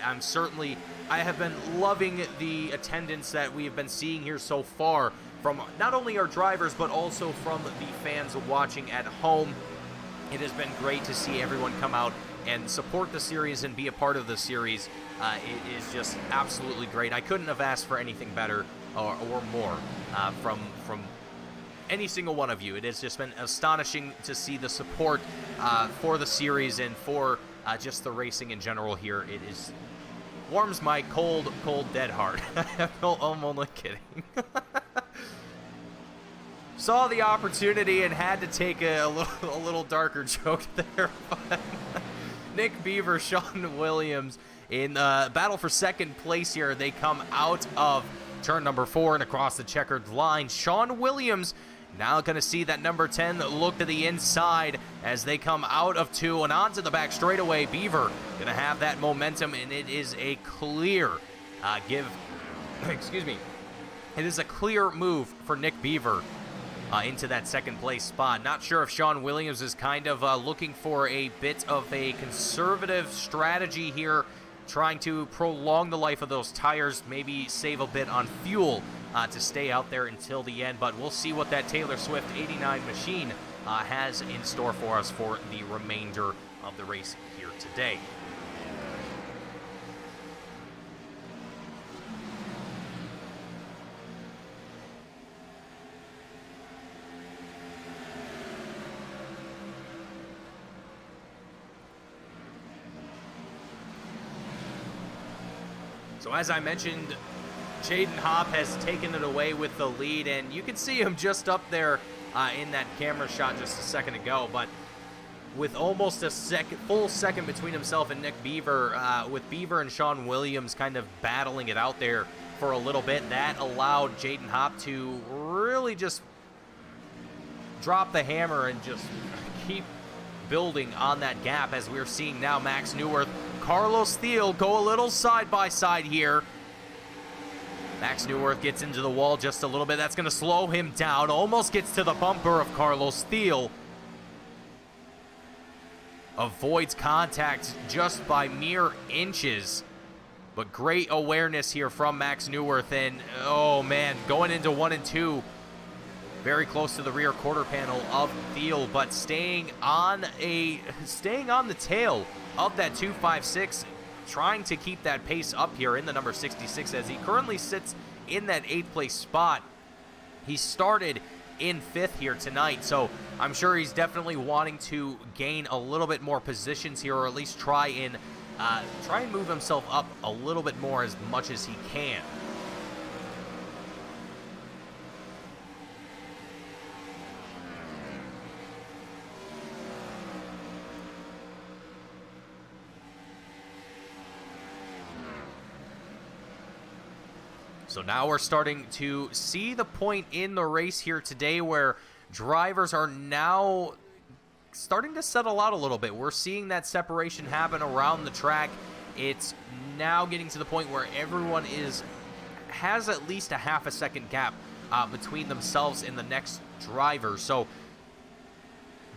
have been loving the attendance that we have been seeing here so far from not only our drivers, but also from the fans watching at home. It has been great to see everyone come out and support the series and be a part of the series. It is just absolutely great. I couldn't have asked for anything better or more from any single one of you. It has just been astonishing to see the support for the series and for just the racing in general here. It is warms my cold, dead heart. I'm only kidding. Saw the opportunity and had to take a little darker joke there. But Nick Beaver, Sean Williams in battle for 2nd place here. They come out of turn number 4 and across the checkered line. Sean Williams now going to see that number 10 look to the inside as they come out of 2 and onto the back straightaway. Beaver going to have that momentum, and it is a clear excuse me. It is a clear move for Nick Beaver into that 2nd place spot. Not sure if Sean Williams is kind of looking for a bit of a conservative strategy here trying to prolong the life of those tires, maybe save a bit on fuel to stay out there until the end. But we'll see what that Taylor Swift 89 machine has in store for us for the remainder of the race here today. So as I mentioned, Jaden Hopp has taken it away with the lead, and you can see him just up there in that camera shot just a second ago. But with almost a full second between himself and Nick Beaver, with Beaver and Sean Williams kind of battling it out there for a little bit, that allowed Jaden Hopp to really just drop the hammer and just keep building on that gap, as we're seeing now Max Neuwirth, Carlos Thiel go a little side by side here. Max Neuwirth gets into the wall just a little bit. That's going to slow him down. Almost gets to the bumper of Carlos Thiel. Avoids contact just by mere inches. But great awareness here from Max Neuwirth. And, oh man, going into 1 and 2. Very close to the rear quarter panel of Thiel, but staying on the tail of that 256, trying to keep that pace up here in the number 66 as he currently sits in that 8th place spot. He started in 5th here tonight, so I'm sure he's definitely wanting to gain a little bit more positions here, or at least try and move himself up a little bit more as much as he can. So now we're starting to see the point in the race here today where drivers are now starting to settle out a little bit. We're seeing that separation happen around the track. It's now getting to the point where everyone has at least a half a second gap between themselves and the next driver. So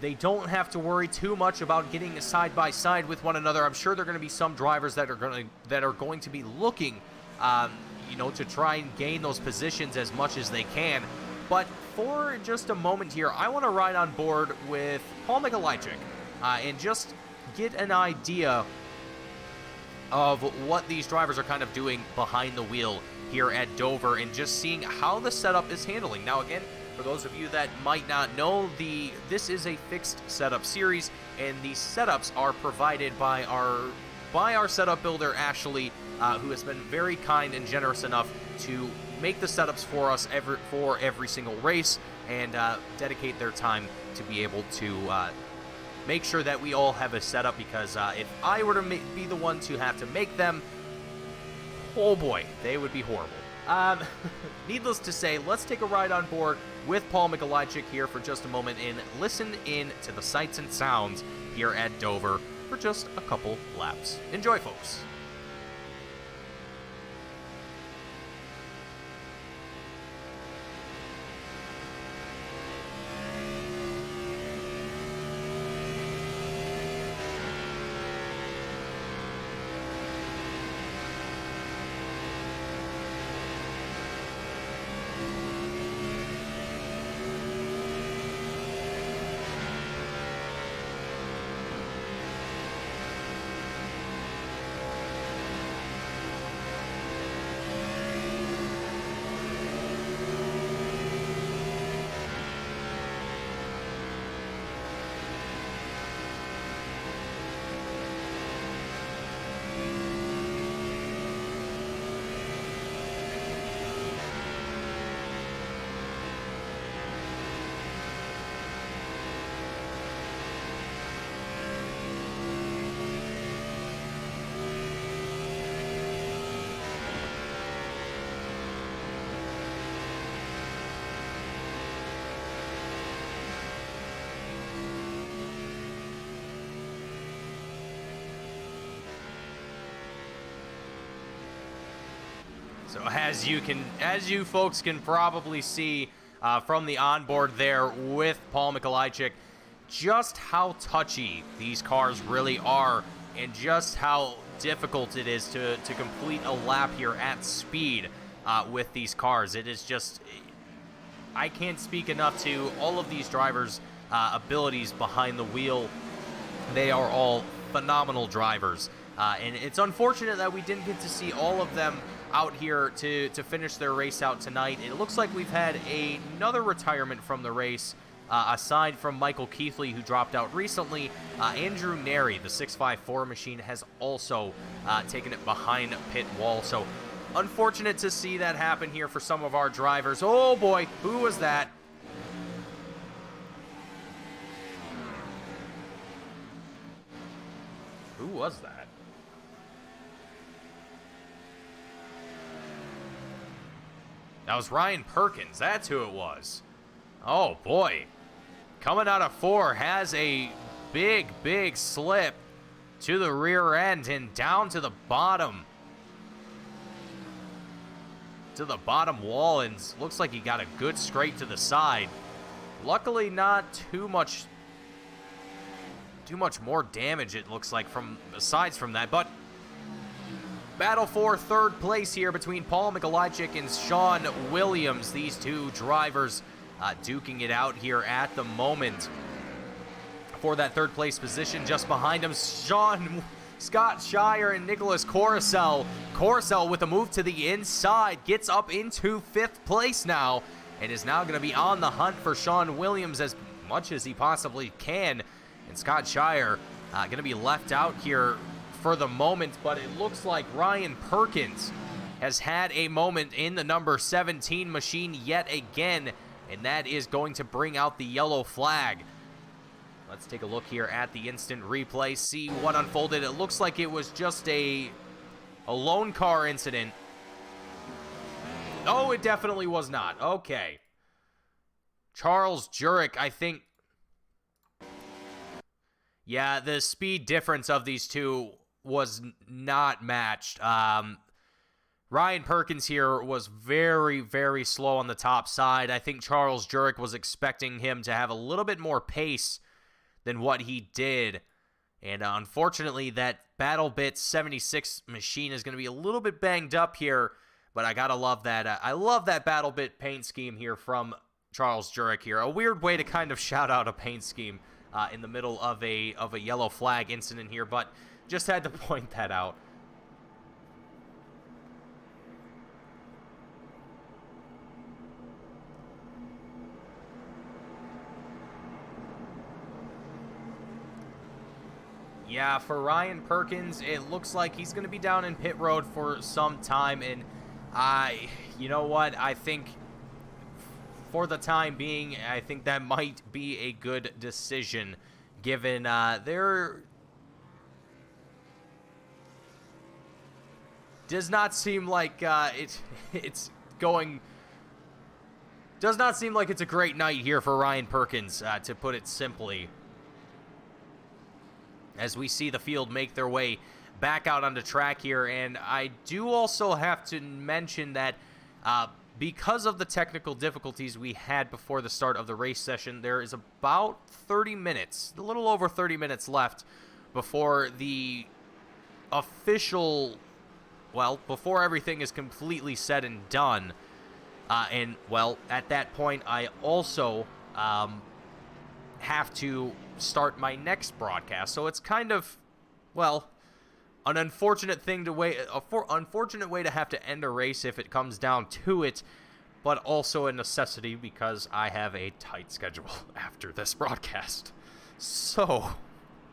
they don't have to worry too much about getting side by side with one another. I'm sure there are going to be some drivers that are going to be looking to try and gain those positions as much as they can. But for just a moment here, I want to ride on board with Paul Mikolajczyk and just get an idea of what these drivers are kind of doing behind the wheel here at Dover, and just seeing how the setup is handling. Now again, for those of you that might not know, this is a fixed setup series, and the setups are provided by our setup builder, Ashley, who has been very kind and generous enough to make the setups for us for every single race, and dedicate their time to be able to make sure that we all have a setup, because if I were to be the one to have to make them, oh boy, they would be horrible. Needless to say, let's take a ride on board with Paul Mikolajczyk here for just a moment and listen in to the sights and sounds here at Dover for just a couple laps. Enjoy, folks. So as you folks can probably see from the onboard there with Paul Mikolajczyk, just how touchy these cars really are, and just how difficult it is to complete a lap here at speed with these cars. It is just, I can't speak enough to all of these drivers' abilities behind the wheel. They are all phenomenal drivers, and it's unfortunate that we didn't get to see all of them out here to finish their race out tonight. It looks like we've had another retirement from the race, aside from Michael Keithley, who dropped out recently. Andrew Neri, the 654 machine, has also taken it behind pit wall. So unfortunate to see that happen here for some of our drivers. Oh boy, who was that? Who was that? That was Ryan Perkins. That's who it was. Oh, boy. Coming out of 4, has a big slip to the rear end and down to the bottom. To the bottom wall, and looks like he got a good scrape to the side. Luckily, not too much more damage, it looks like, from aside from that, but battle for third place here between Paul Mikolajczyk and Sean Williams. These two drivers duking it out here at the moment for that third place position. Just behind him, Scott Shire and Nicholas Coruscant. Coruscant with a move to the inside gets up into 5th place now and is now going to be on the hunt for Sean Williams as much as he possibly can. And Scott Shire going to be left out here for the moment, but it looks like Ryan Perkins has had a moment in the number 17 machine yet again, and that is going to bring out the yellow flag. Let's take a look here at the instant replay, see what unfolded. It looks like it was just a lone car incident. Oh, it definitely was not. Okay. Charles Jurek, I think. Yeah, the speed difference of these two was not matched. Ryan Perkins here was very slow on the top side. I think Charles Jurek was expecting him to have a little bit more pace than what he did. And unfortunately, that BattleBit 76 machine is going to be a little bit banged up here. But I gotta love that. I love that BattleBit paint scheme here from Charles Jurek here. A weird way to kind of shout out a paint scheme in the middle of a yellow flag incident here, but just had to point that out. Yeah, for Ryan Perkins, it looks like he's going to be down in pit road for some time, and you know what? I think for the time being, I think that might be a good decision, given there does not seem like it's going. Does not seem like it's a great night here for Ryan Perkins, to put it simply. As we see the field make their way back out onto track here, and I do also have to mention that because of the technical difficulties we had before the start of the race session, there is about 30 minutes, a little over 30 minutes left before the official, well, before everything is completely said and done. And, well, at that point, I also have to start my next broadcast. So it's kind of, well, an unfortunate thing to wait, unfortunate way to have to end a race if it comes down to it, but also a necessity because I have a tight schedule after this broadcast. So,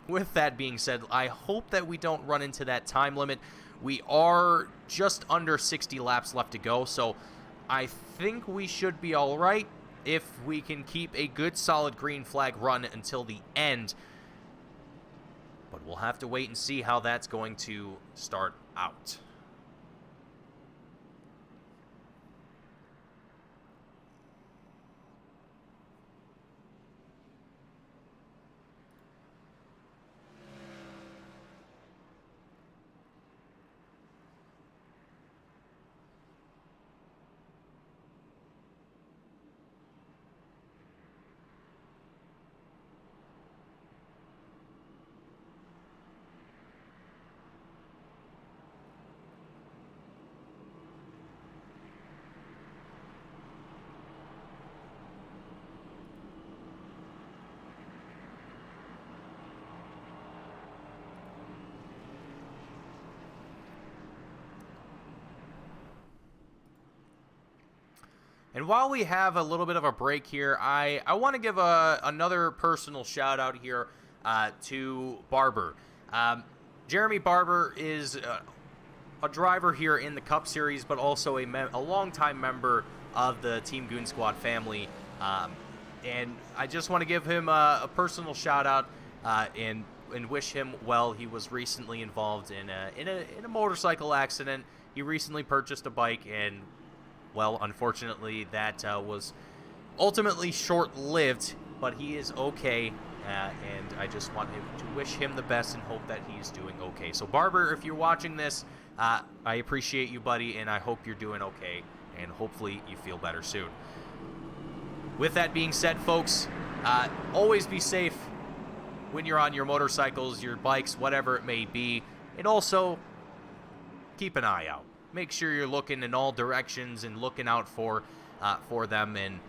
with that being said, I hope that we don't run into that time limit. We are just under 60 laps left to go, so I think we should be all right if we can keep a good solid green flag run until the end. But we'll have to wait and see how that's going to start out. And while we have a little bit of a break here, I want to give another personal shout out here to Barber. Jeremy Barber is a driver here in the Cup Series, but also a longtime member of the Team Goon Squad family. And I just want to give him a personal shout out and wish him well. He was recently involved in a motorcycle accident. He recently purchased a bike, and well, unfortunately, that was ultimately short-lived, but he is okay, and I just want to wish him the best and hope that he's doing okay. So, Barber, if you're watching this, I appreciate you, buddy, and I hope you're doing okay, and hopefully you feel better soon. With that being said, folks, always be safe when you're on your motorcycles, your bikes, whatever it may be, and also keep an eye out. Make sure you're looking in all directions and looking out for them, and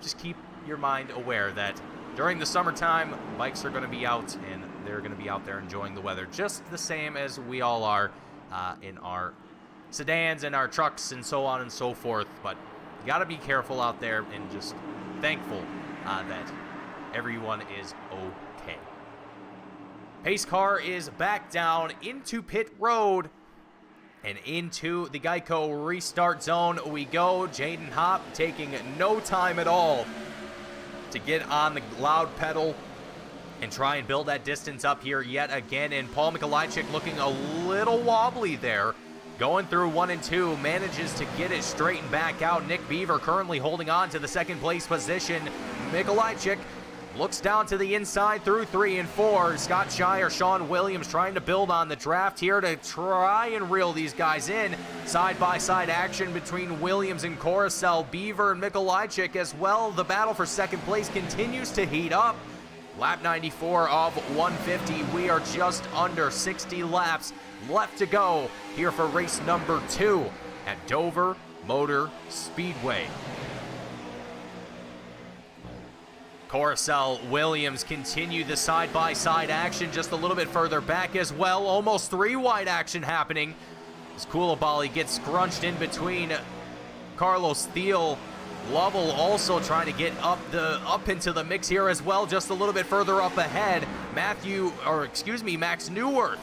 just keep your mind aware that during the summertime, bikes are going to be out, and they're going to be out there enjoying the weather just the same as we all are in our sedans and our trucks and so on and so forth. But you got to be careful out there, and just thankful that everyone is okay. Pace car is back down into pit road. And into the Geico restart zone we go. Jaden Hopp taking no time at all to get on the loud pedal and try and build that distance up here yet again. And Paul Mikolajczyk looking a little wobbly there. Going through 1 and 2, manages to get it straightened back out. Nick Beaver currently holding on to the second place position. Mikolajczyk looks down to the inside through 3 and 4. Scott Shire, Sean Williams trying to build on the draft here to try and reel these guys in. Side-by-side action between Williams and Coruscant, Beaver and Mikolajczyk as well. The battle for second place continues to heat up. Lap 94 of 150. We are just under 60 laps left to go here for race number 2 at Dover Motor Speedway. Coruscant, Williams continue the side-by-side action just a little bit further back as well. Almost 3-wide action happening as Koulibaly gets scrunched in between Carlos Thiel. Lovell also trying to get up into the mix here as well, just a little bit further up ahead. Max Neuwirth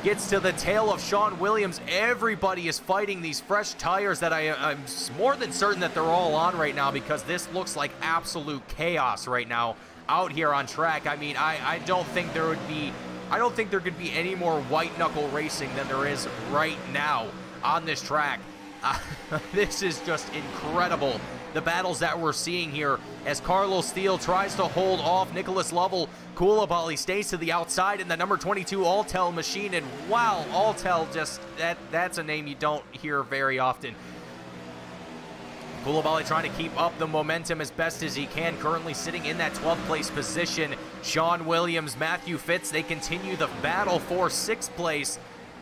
gets to the tail of Sean Williams. Everybody is fighting these fresh tires that I'm more than certain that they're all on right now, because this looks like absolute chaos right now out here on track. I mean, I don't think there could be any more white knuckle racing than there is right now on this track. This is just incredible, the battles that we're seeing here as Carlos Thiel tries to hold off Nicholas Lovell. Koulibaly stays to the outside, and the number 22 Altel machine, and wow, Altel, just that's a name you don't hear very often. Koulibaly trying to keep up the momentum as best as he can, currently sitting in that 12th place position. Sean Williams, Matthew Fitz, they continue the battle for 6th place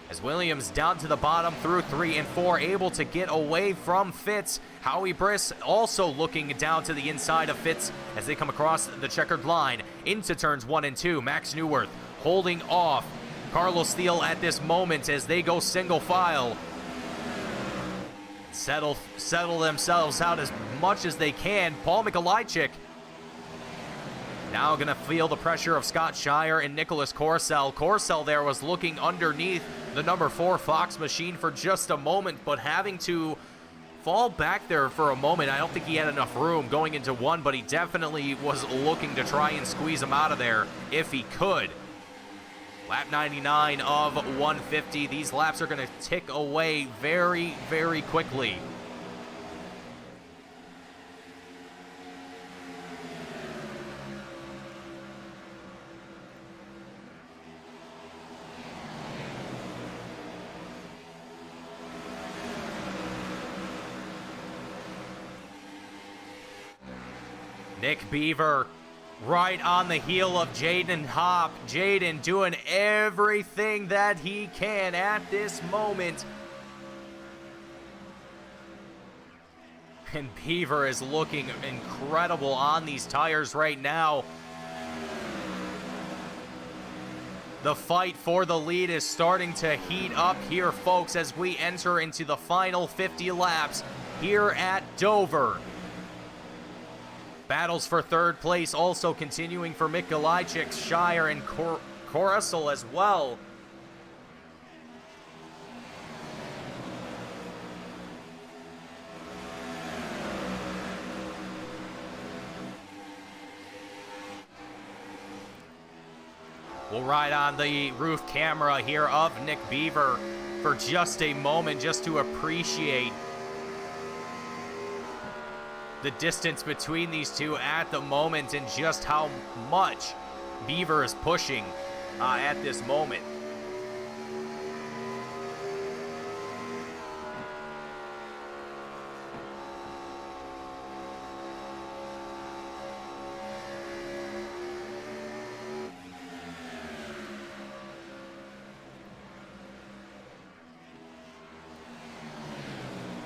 as Williams down to the bottom through 3 and 4, able to get away from Fitz. Howie Briss also looking down to the inside of Fitz as they come across the checkered line into turns 1 and 2. Max Neuwirth holding off Carlos Thiel at this moment as they go single file. Settle themselves out as much as they can. Paul Mikolajczyk now going to feel the pressure of Scott Shire and Nicholas Coruscant. Coruscant there was looking underneath the number 4 Fox machine for just a moment, but having to fall back there for a moment. I don't think he had enough room going into 1, but he definitely was looking to try and squeeze him out of there if he could. Lap 99 of 150. These laps are going to tick away very, very quickly. Nick Beaver right on the heel of Jaden Hopp. Jaden doing everything that he can at this moment. And Beaver is looking incredible on these tires right now. The fight for the lead is starting to heat up here, folks, as we enter into the final 50 laps here at Dover. Battles for third place also continuing for Mick Galajcik, Shire, and Coruscant as well. We'll ride on the roof camera here of Nick Beaver for just a moment, just to appreciate the distance between these two at the moment and just how much Beaver is pushing at this moment.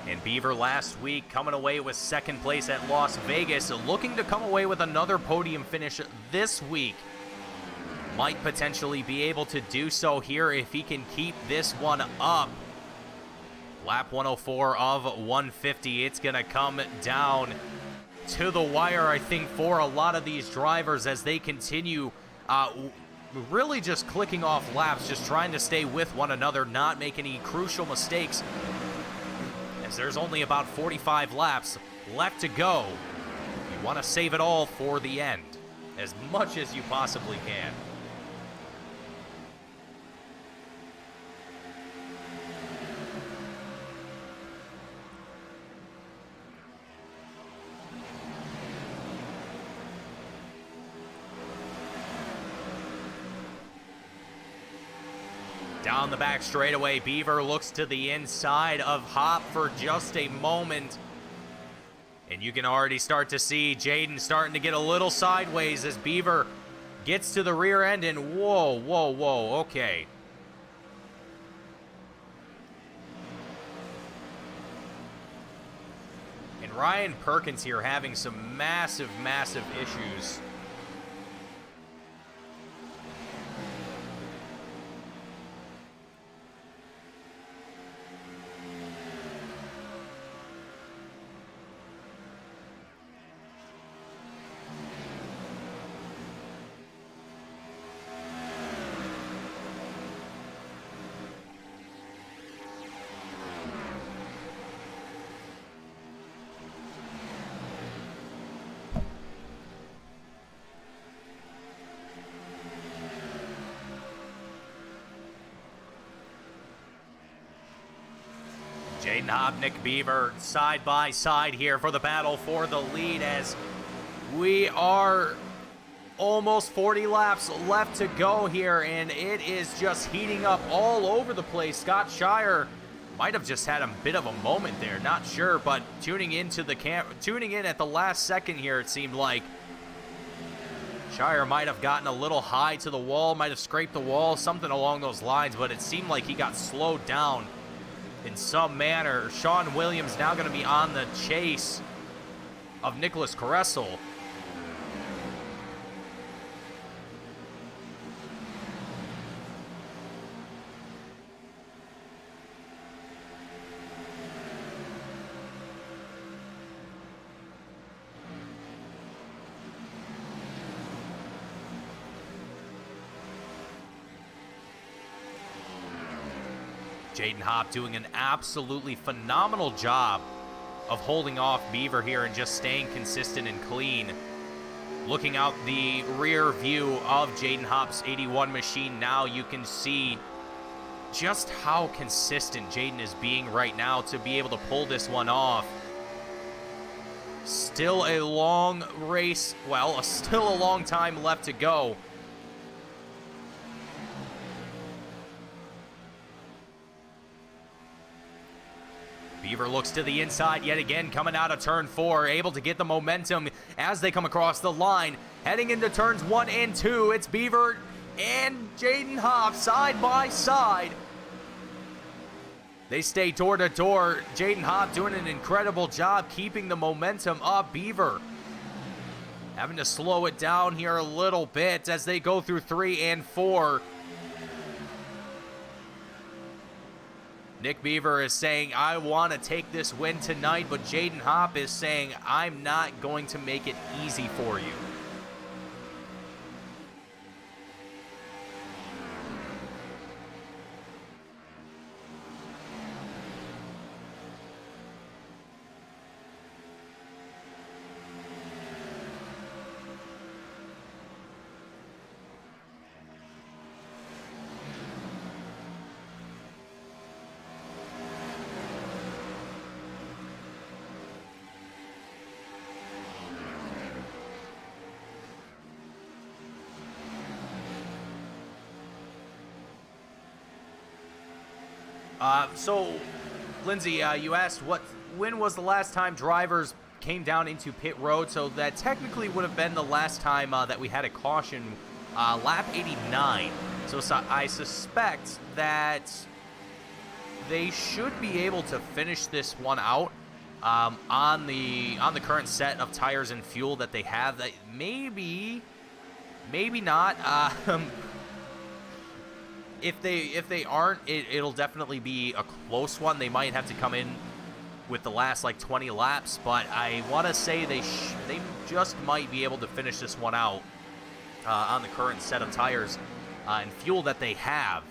And Beaver last week coming away with second place at Las Vegas, looking to come away with another podium finish this week. Might potentially be able to do so here if he can keep this one up. Lap 104 of 150. It's going to come down to the wire, I think, for a lot of these drivers as they continue really just clicking off laps, just trying to stay with one another, not make any crucial mistakes. There's only about 45 laps left to go. You want to save it all for the end, as much as you possibly can. Down the back straightaway, Beaver looks to the inside of Hop for just a moment. And you can already start to see Jaden starting to get a little sideways as Beaver gets to the rear end, and whoa, whoa, whoa, okay. And Ryan Perkins here having some massive, massive issues. Jaden Hobb, Nick Beaver, side by side here for the battle for the lead as we are almost 40 laps left to go here, and it is just heating up all over the place. Scott Shire might have just had a bit of a moment there, not sure, but tuning in at the last second here, it seemed like Shire might have gotten a little high to the wall, might have scraped the wall, something along those lines, but it seemed like he got slowed down in some manner. Sean Williams now going to be on the chase of Nicholas Caressel. Jaden Hopp doing an absolutely phenomenal job of holding off Beaver here and just staying consistent and clean. Looking out the rear view of Jaden Hopp's 81 machine now, you can see just how consistent Jaden is being right now to be able to pull this one off. Still a long race, well, still a long time left to go. Beaver looks to the inside yet again, coming out of turn 4, able to get the momentum as they come across the line. Heading into turns 1 and 2, it's Beaver and Jaden Hopp side by side. They stay door to door. Jaden Hopp doing an incredible job keeping the momentum up. Beaver having to slow it down here a little bit as they go through 3 and 4. Nick Beaver is saying, I want to take this win tonight, but Jaden Hopp is saying, I'm not going to make it easy for you. So, Lindsay, you asked when was the last time drivers came down into pit road? So that technically would have been the last time that we had a caution, lap 89. So I suspect that they should be able to finish this one out on the current set of tires and fuel that they have. That maybe not. If they aren't, it'll definitely be a close one. They might have to come in with the last like 20 laps, but I want to say they just might be able to finish this one out on the current set of tires and fuel that they have.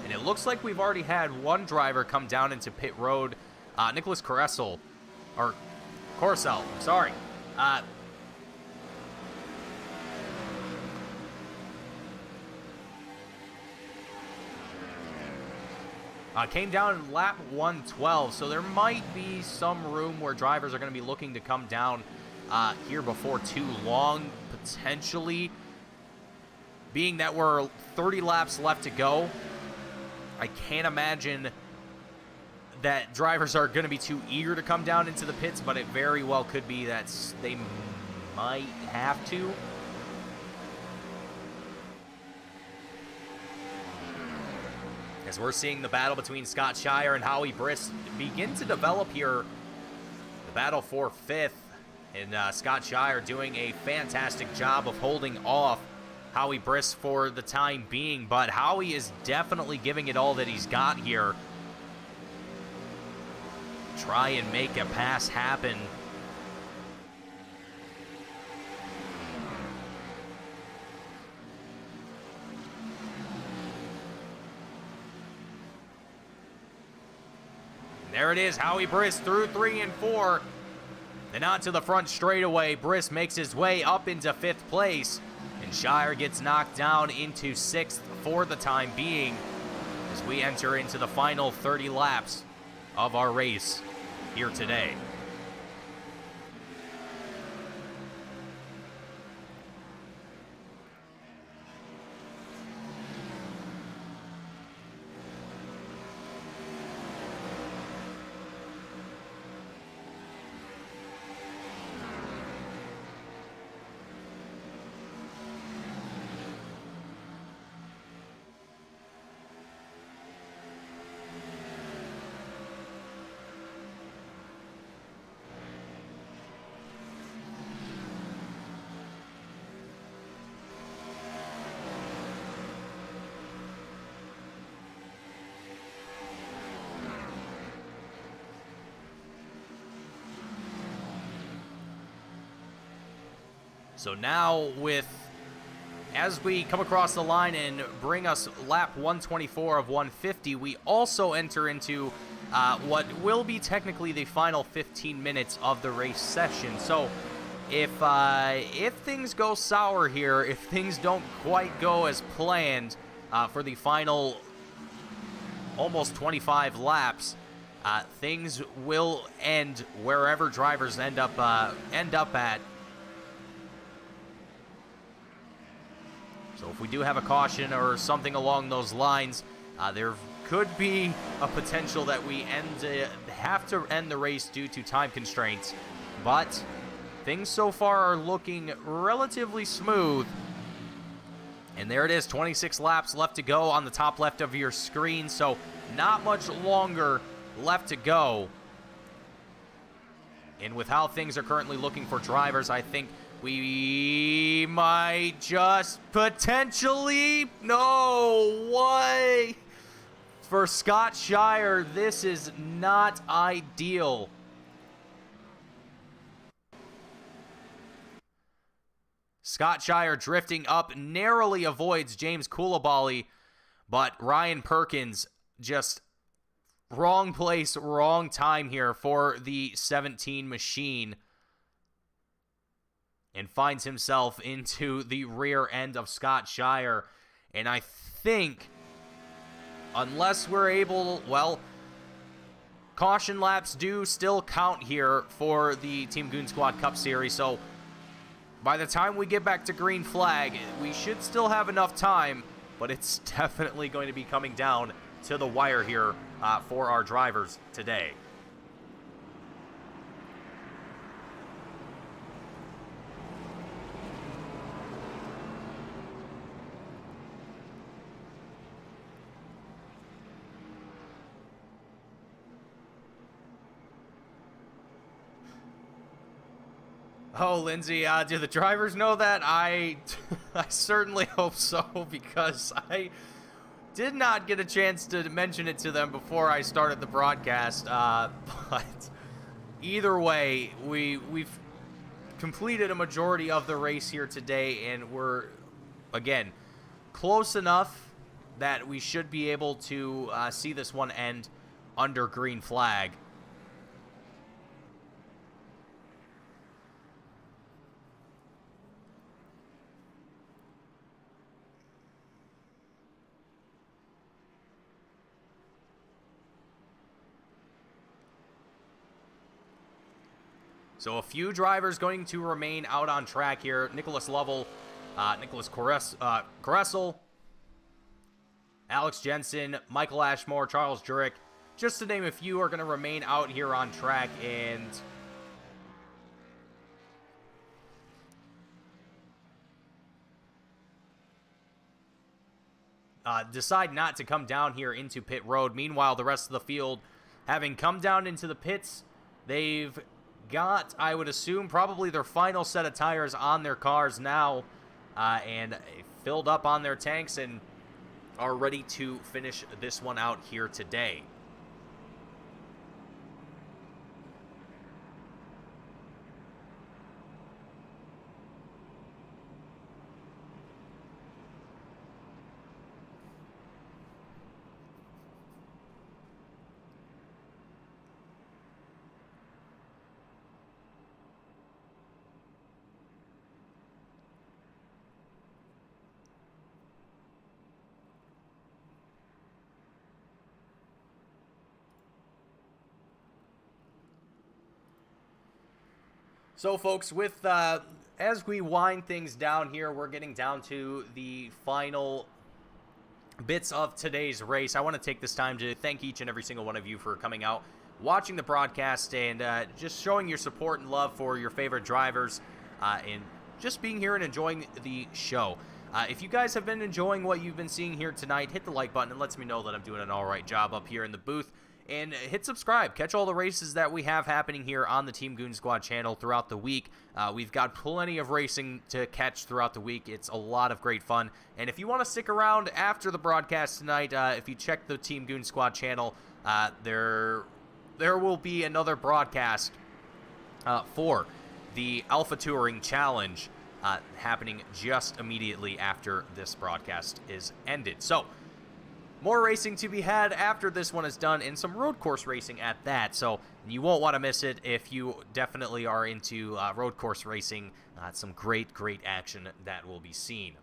And it looks like we've already had one driver come down into pit road, Nicholas Corcel, sorry. Came down in lap 112, so there might be some room where drivers are going to be looking to come down here before too long, potentially. Being that we're 30 laps left to go, I can't imagine that drivers are going to be too eager to come down into the pits, but it very well could be that they might have to. As we're seeing the battle between Scott Shire and Howie Briss begin to develop here, the battle for 5th, and Scott Shire doing a fantastic job of holding off Howie Briss for the time being, but Howie is definitely giving it all that he's got here. Try and make a pass happen. There it is, Howie Briss through 3 and 4. And onto the front straightaway. Briss makes his way up into 5th place. And Shire gets knocked down into 6th for the time being as we enter into the final 30 laps of our race here today. So now as we come across the line and bring us lap 124 of 150, we also enter into what will be technically the final 15 minutes of the race session. So if things go sour here, if things don't quite go as planned for the final almost 25 laps, things will end wherever drivers end up at. So if we do have a caution or something along those lines, there could be a potential that we have to end the race due to time constraints. But things so far are looking relatively smooth. And there it is, 26 laps left to go on the top left of your screen. So not much longer left to go. And with how things are currently looking for drivers, I think We might just potentially... No way! For Scott Shire, this is not ideal. Scott Shire drifting up, narrowly avoids James Coulibaly, but Ryan Perkins just wrong place, wrong time here for the 17 machine, and finds himself into the rear end of Scott Shire. And I think, unless we're able, well, caution laps do still count here for the Team Goon Squad Cup Series, so by the time we get back to green flag, we should still have enough time, but it's definitely going to be coming down to the wire here for our drivers today. Oh, Lindsay, do the drivers know that? I certainly hope so, because I did not get a chance to mention it to them before I started the broadcast. But either way, we've completed a majority of the race here today, and we're, again, close enough that we should be able to see this one end under green flag. So a few drivers going to remain out on track here. Nicholas Lovell, Nicholas Coressel, Alex Jensen, Michael Ashmore, Charles Jurek, just to name a few, are going to remain out here on track and decide not to come down here into pit road. Meanwhile, the rest of the field, having come down into the pits, they've got, I would assume, probably their final set of tires on their cars now, and filled up on their tanks, and are ready to finish this one out here today. So, folks, with as we wind things down here, we're getting down to the final bits of today's race. I want to take this time to thank each and every single one of you for coming out, watching the broadcast, and just showing your support and love for your favorite drivers, and just being here and enjoying the show. If you guys have been enjoying what you've been seeing here tonight, hit the like button. It lets me know that I'm doing an all right job up here in the booth. And hit subscribe. Catch all the races that we have happening here on the Team Goon Squad channel throughout the week. We've got plenty of racing to catch throughout the week. It's a lot of great fun. And if you want to stick around after the broadcast tonight, if you check the Team Goon Squad channel, there will be another broadcast for the Alpha Touring Challenge happening just immediately after this broadcast is ended. So, more racing to be had after this one is done, and some road course racing at that, so you won't want to miss it if you definitely are into road course racing. Some great action that will be seen.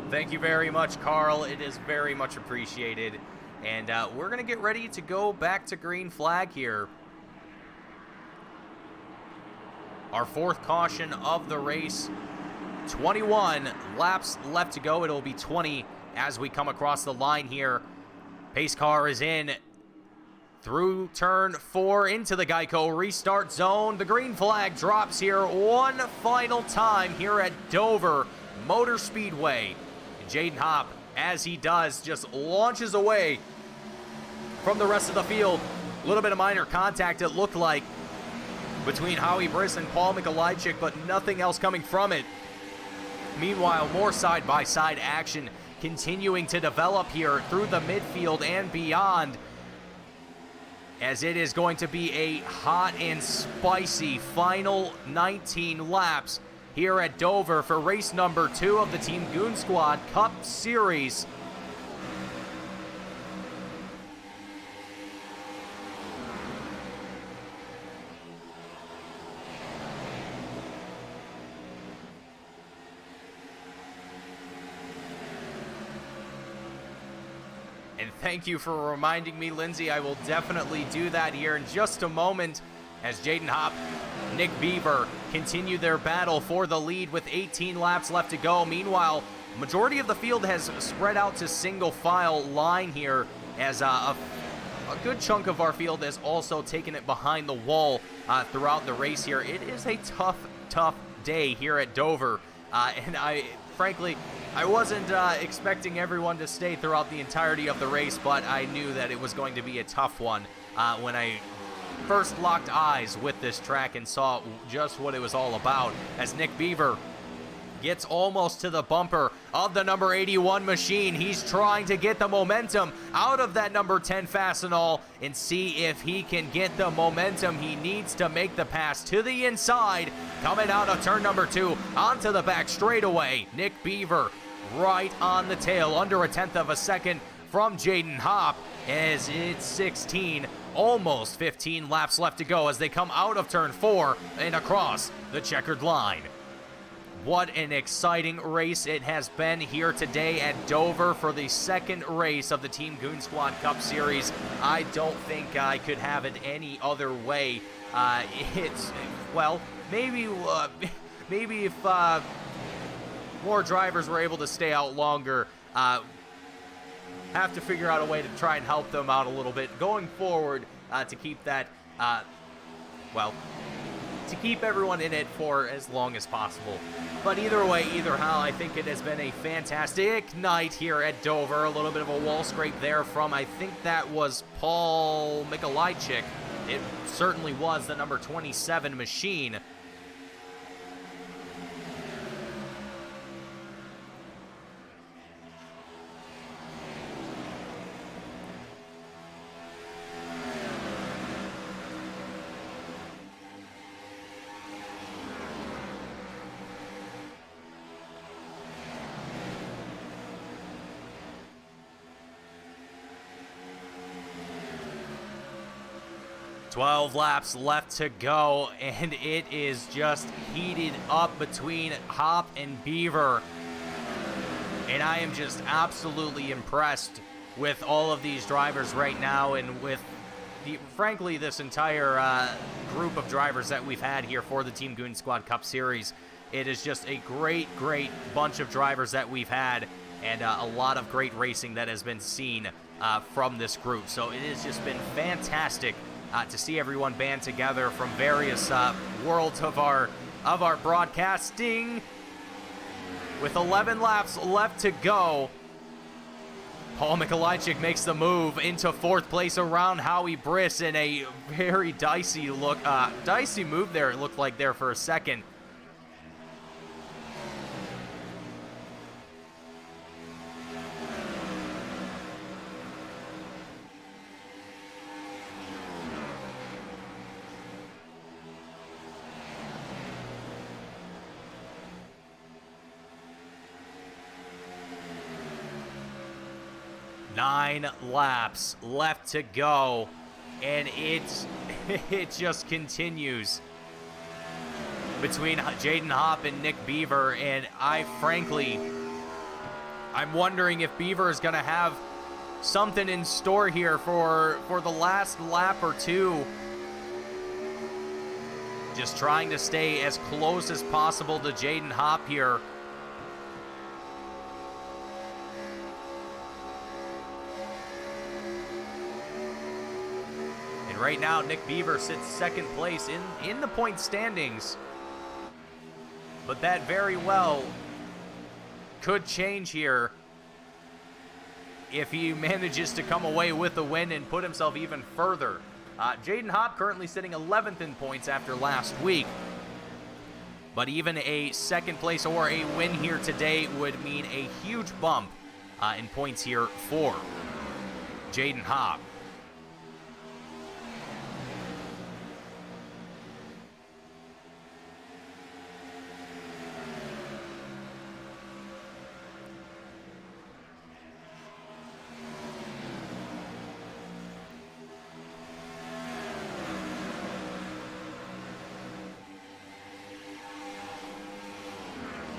Thank you very much, Carl. It is very much appreciated. And we're going to get ready to go back to green flag here. Our fourth caution of the race 21 laps left to go. It'll be 20 as we come across the line here. Pace car is in through turn 4 into the Geico restart zone. The green flag drops here one final time here at Dover Motor Speedway. And Jaden Hopp, as he does, just launches away from the rest of the field. A little bit of minor contact, it looked like, between Howie Briss and Paul Mikolajczyk, but nothing else coming from it. Meanwhile, more side-by-side action continuing to develop here through the midfield and beyond, as it is going to be a hot and spicy final 19 laps here at Dover for race number 2 of the Team Goon Squad Cup Series. And thank you for reminding me, Lindsay. I will definitely do that here in just a moment as Jaden Hopp, Nick Beaver continue their battle for the lead with 18 laps left to go. Meanwhile, majority of the field has spread out to single file line here, as a good chunk of our field has also taken it behind the wall throughout the race here. It is a tough day here at Dover, and frankly, I wasn't expecting everyone to stay throughout the entirety of the race, but I knew that it was going to be a tough one when I first locked eyes with this track and saw just what it was all about, as Nick Beaver gets almost to the bumper of the number 81 machine. He's trying to get the momentum out of that number 10 Fastenal and see if he can get the momentum he needs to make the pass to the inside. Coming out of turn number 2 onto the back straightaway. Nick Beaver right on the tail, under a tenth of a second from Jaden Hopp, as it's 16, almost 15 laps left to go as they come out of turn 4 and across the checkered line. What an exciting race it has been here today at Dover for the second race of the Team Goon Squad Cup Series. I don't think I could have it any other way. Well, maybe if more drivers were able to stay out longer, have to figure out a way to try and help them out a little bit going forward to keep that, to keep everyone in it for as long as possible. But either way, either how, I think it has been a fantastic night here at Dover. A little bit of a wall scrape there from, I think that was Paul Mikolajczyk. It certainly was the number 27 machine. "12 laps left to go, and it is just heated up between Hopp and Beaver. And I am just absolutely impressed with all of these drivers right now, and with, frankly, this entire group of drivers that we've had here for the Team Goon Squad Cup Series. It is just a great bunch of drivers that we've had, and a lot of great racing that has been seen from this group. So it has just been fantastic to see everyone band together from various worlds of our broadcasting. With 11 laps left to go, Paul Mikolajczyk makes the move into 4th place around Howie Briss in a very dicey move there, it looked like there for a second. Nine laps left to go, and it just continues between Jaden Hopp and Nick Beaver. And I'm wondering if Beaver is going to have something in store here for the last lap or two. Just trying to stay as close as possible to Jaden Hopp here And right now, Nick Beaver sits second place in the point standings. But that very well could change here if he manages to come away with a win and put himself even further. Jaden Hopp currently sitting 11th in points after last week. But even a second place or a win here today would mean a huge bump in points here for Jaden Hopp.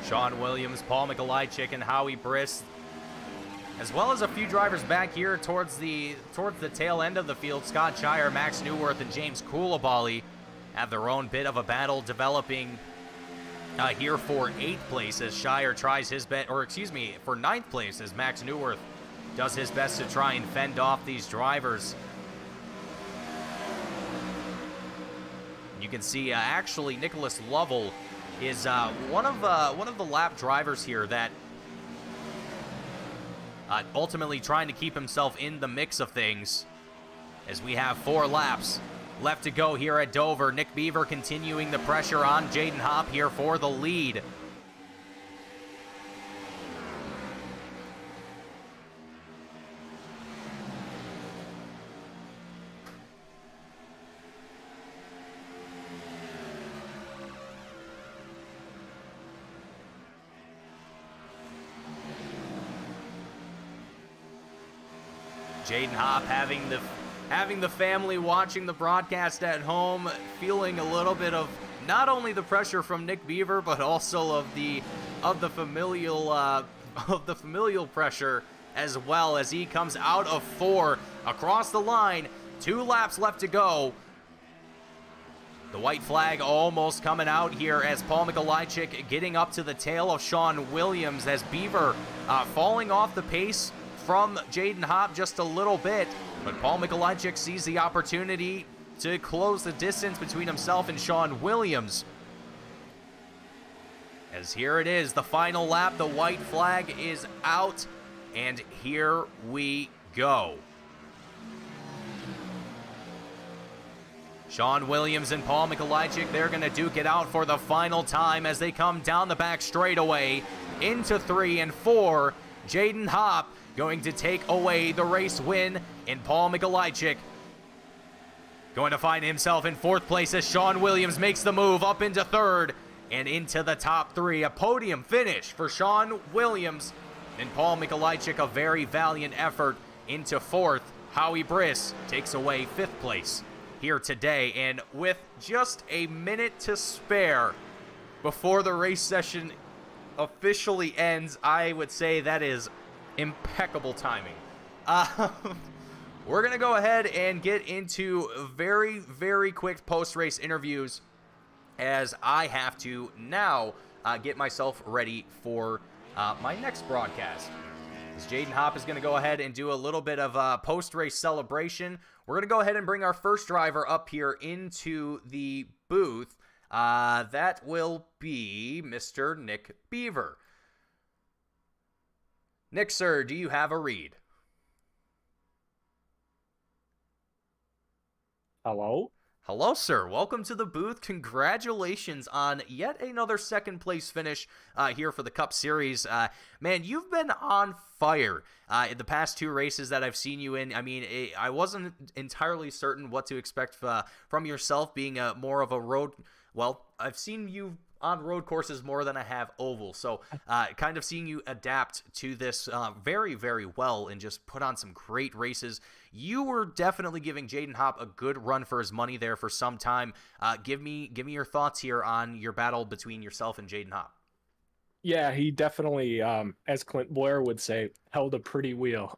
Sean Williams, Paul Mikolajczyk, and Howie Briss, as well as a few drivers back here towards the tail end of the field. Scott Shire, Max Newworth, and James Koulibaly have their own bit of a battle developing here for 8th place as Shire tries his best, or excuse me, for 9th place as Max Newworth does his best to try and fend off these drivers. You can see actually Nicholas Lovell is one of the lap drivers here that ultimately trying to keep himself in the mix of things, as we have 4 laps left to go here at Dover. Nick Beaver continuing the pressure on Jaden Hopp here for the lead. Jaden Hopp having the family watching the broadcast at home, feeling a little bit of not only the pressure from Nick Beaver, but also of the familial pressure as well, as he comes out of 4 across the line. 2 laps left to go. The white flag almost coming out here as Paul Mikolajczyk getting up to the tail of Sean Williams, as Beaver falling off the pace from Jaden Hopp just a little bit, but Paul Mikolajczyk sees the opportunity to close the distance between himself and Sean Williams. As here it is, the final lap, the white flag is out, and here we go. Sean Williams and Paul Mikolajczyk, they're going to duke it out for the final time as they come down the back straightaway into 3 and 4. Jaden Hopp going to take away the race win, and Paul Mikolajczyk going to find himself in 4th place as Sean Williams makes the move up into 3rd and into the top 3. A podium finish for Sean Williams, and Paul Mikolajczyk, a very valiant effort, into 4th. Howie Briss takes away 5th place here today, and with just a minute to spare before the race session officially ends, I would say that is impeccable timing. We're going to go ahead and get into very, very quick post-race interviews, as I have to now get myself ready for my next broadcast. As Jaden Hopp is going to go ahead and do a little bit of a post-race celebration, we're going to go ahead and bring our first driver up here into the booth. That will be Mr. Nick Beaver. Nick, sir, do you have a read? Hello? Hello, sir. Welcome to the booth. Congratulations on yet another second place finish here for the Cup Series. Man, you've been on fire in the past 2 races that I've seen you in. I mean, I wasn't entirely certain what to expect from yourself, being more of a road. Well, I've seen you on road courses more than I have oval, so kind of seeing you adapt to this very, very well and just put on some great races. You were definitely giving Jaden Hopp a good run for his money there for some time. Give me your thoughts here on your battle between yourself and Jaden Hopp. Yeah, he definitely, as Clint Boyer would say, held a pretty wheel.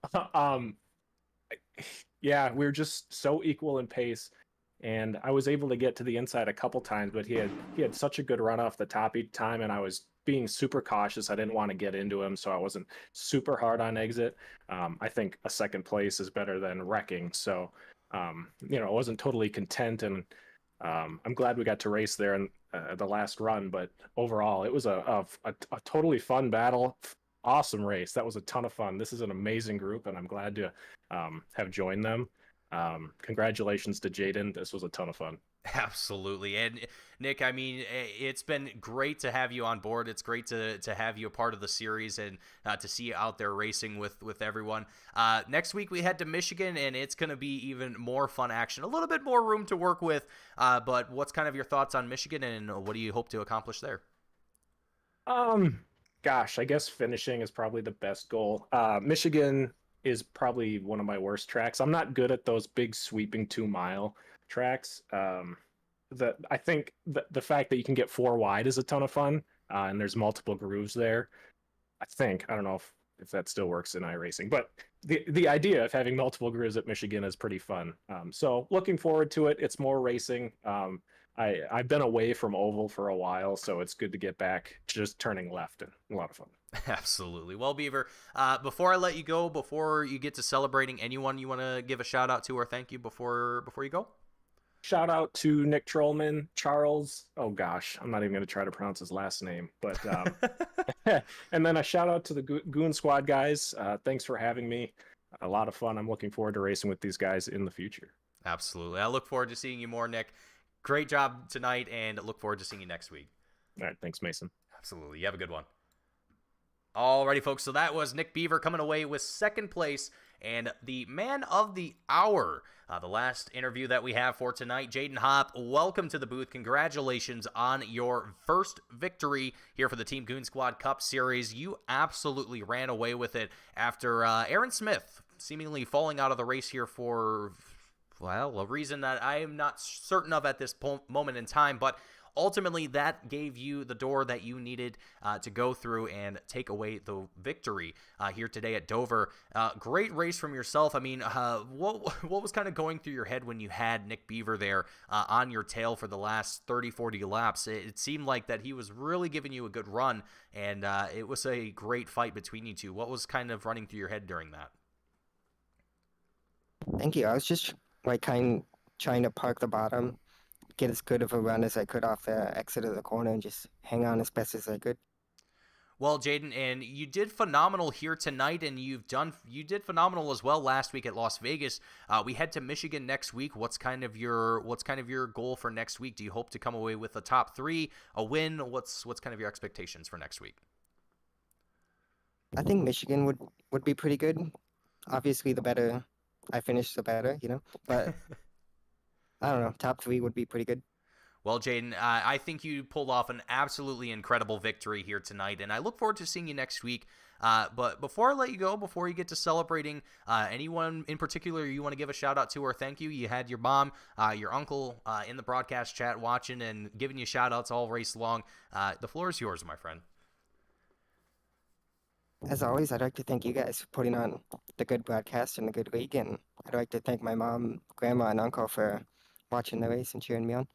Yeah, we were just so equal in pace, and I was able to get to the inside a couple times, but he had such a good run off the top each time, and I was being super cautious. I didn't want to get into him, so I wasn't super hard on exit. I think a second place is better than wrecking, so I wasn't totally content, and I'm glad we got to race there in the last run. But overall, it was a totally fun battle. Awesome race. That was a ton of fun. This is an amazing group, and I'm glad to have joined them. Congratulations to Jaden. This was a ton of fun. Absolutely. And Nick, I mean, it's been great to have you on board. It's great to have you a part of the series and to see you out there racing with everyone. Next week we head to Michigan, and it's going to be even more fun action, a little bit more room to work with. But what's kind of your thoughts on Michigan, and what do you hope to accomplish there? Gosh, I guess finishing is probably the best goal. Michigan is probably one of my worst tracks. I'm not good at those big sweeping 2-mile tracks. I think the fact that you can get 4 wide is a ton of fun, and there's multiple grooves there. I don't know if that still works in iRacing, but the idea of having multiple grooves at Michigan is pretty fun. So looking forward to it. It's more racing. I've been away from oval for a while, so it's good to get back just turning left, and a lot of fun. Absolutely. Well, Beaver, before I let you go, before you get to celebrating, anyone you want to give a shout out to or thank you before you go? Shout out to Nick Trollman, Charles. Oh gosh, I'm not even going to try to pronounce his last name, but and then a shout out to the Goon Squad guys. Thanks for having me. A lot of fun. I'm looking forward to racing with these guys in the future. Absolutely. I look forward to seeing you more, Nick. Great job tonight, and look forward to seeing you next week. All right, thanks, Mason. Absolutely. You have a good one. Alrighty, folks. So that was Nick Beaver coming away with second place and the man of the hour. The last interview that we have for tonight, Jaden Hopp, welcome to the booth. Congratulations on your first victory here for the Team Goon Squad Cup Series. You absolutely ran away with it after Aaron Smith seemingly falling out of the race here for, well, a reason that I am not certain of at this moment in time, but ultimately, that gave you the door that you needed to go through and take away the victory here today at Dover. Great race from yourself. I mean, what was kind of going through your head when you had Nick Beaver there on your tail for the last 30, 40 laps? It seemed like that he was really giving you a good run, and it was a great fight between you two. What was kind of running through your head during that? Thank you. I was just trying to park the bottom, get as good of a run as I could off the exit of the corner, and just hang on as best as I could. Well, Jaden, and you did phenomenal here tonight, and you did phenomenal as well last week at Las Vegas. We head to Michigan next week. What's kind of your goal for next week? Do you hope to come away with a top 3, a win? What's kind of your expectations for next week? I think Michigan would be pretty good. Obviously, the better I finish, the better, But I don't know. Top 3 would be pretty good. Well, Jaden, I think you pulled off an absolutely incredible victory here tonight, and I look forward to seeing you next week. But before I let you go, before you get to celebrating, anyone in particular you want to give a shout out to or thank you? You had your mom, your uncle in the broadcast chat watching and giving you shout outs all race long. The floor is yours, my friend. As always, I'd like to thank you guys for putting on the good broadcast and the good league, and I'd like to thank my mom, grandma, and uncle for watching the race and cheering me on.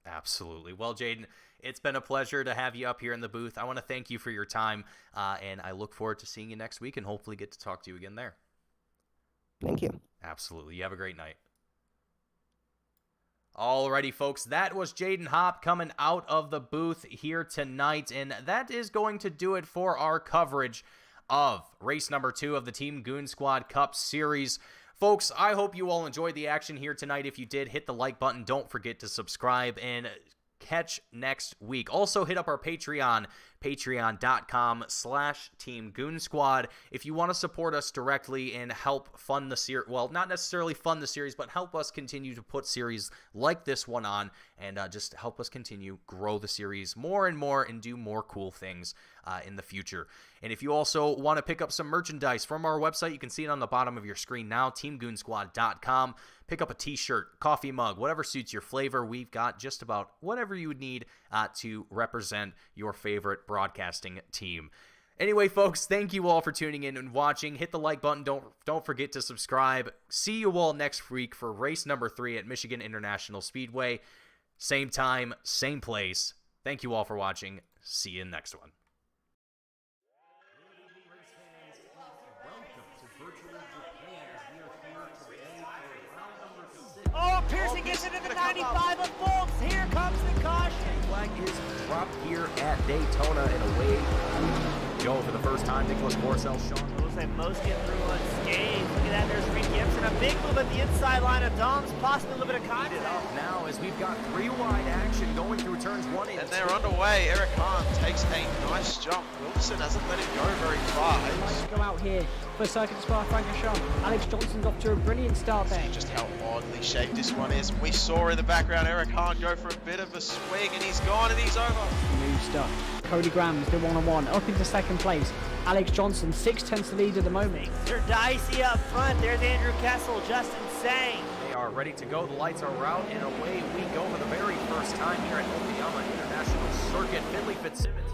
Absolutely. Well, Jaden, it's been a pleasure to have you up here in the booth. I want to thank you for your time, and I look forward to seeing you next week and hopefully get to talk to you again there. Thank you. Absolutely. You have a great night. Alrighty, folks, that was Jaden Hopp coming out of the booth here tonight, and that is going to do it for our coverage of race number 2 of the Team Goon Squad Cup Series. Folks, I hope you all enjoyed the action here tonight. If you did, hit the like button. Don't forget to subscribe and catch next week. Also, hit up our Patreon, patreon.com/Team Goon Squad. If you want to support us directly and help fund the series, well, not necessarily fund the series, but help us continue to put series like this one on and just help us continue grow the series more and more and do more cool things in the future. And if you also want to pick up some merchandise from our website, you can see it on the bottom of your screen now, teamgoonsquad.com. Pick up a t-shirt, coffee mug, whatever suits your flavor. We've got just about whatever you would need to represent your favorite broadcasting team. Anyway, folks, thank you all for tuning in and watching. Hit the like button. Don't forget to subscribe. See you all next week for race number 3 at Michigan International Speedway. Same time, same place. Thank you all for watching. See you in the next one. Welcome to Virtual Japan. We are here today for round number 6 race into the 95 of Bolts. Here comes the caution. Flag is dropped here at Daytona, and away we go for the first time. Nicholas Porcel, Sean. Looks like most get through unscathed. Look at that, there's Reed Gibson. A big move at the inside line of Dom's, possibly a little bit of contact. Now, as we've got 3 wide action going through turns 1 and And they're underway. Eric Hahn takes a nice jump. Wilson hasn't let him go very far. Let's go out here for Circuit Spa Francorchamps. Alex Johnson's off to a brilliant start there. Just how oddly shaped this one is. We saw in the background Eric Hahn go for a bit of a swing, and he's gone and he's over. New stuff. Cody Graham's the one-on-one up into second place. Alex Johnson 6/10 lead at the moment. They're dicey up front. There's Andrew Kessel, Justin Sang. they are ready to go. The lights are out, and away we go for the very first time here at Okayama International Circuit. Finley Fitzsimmons.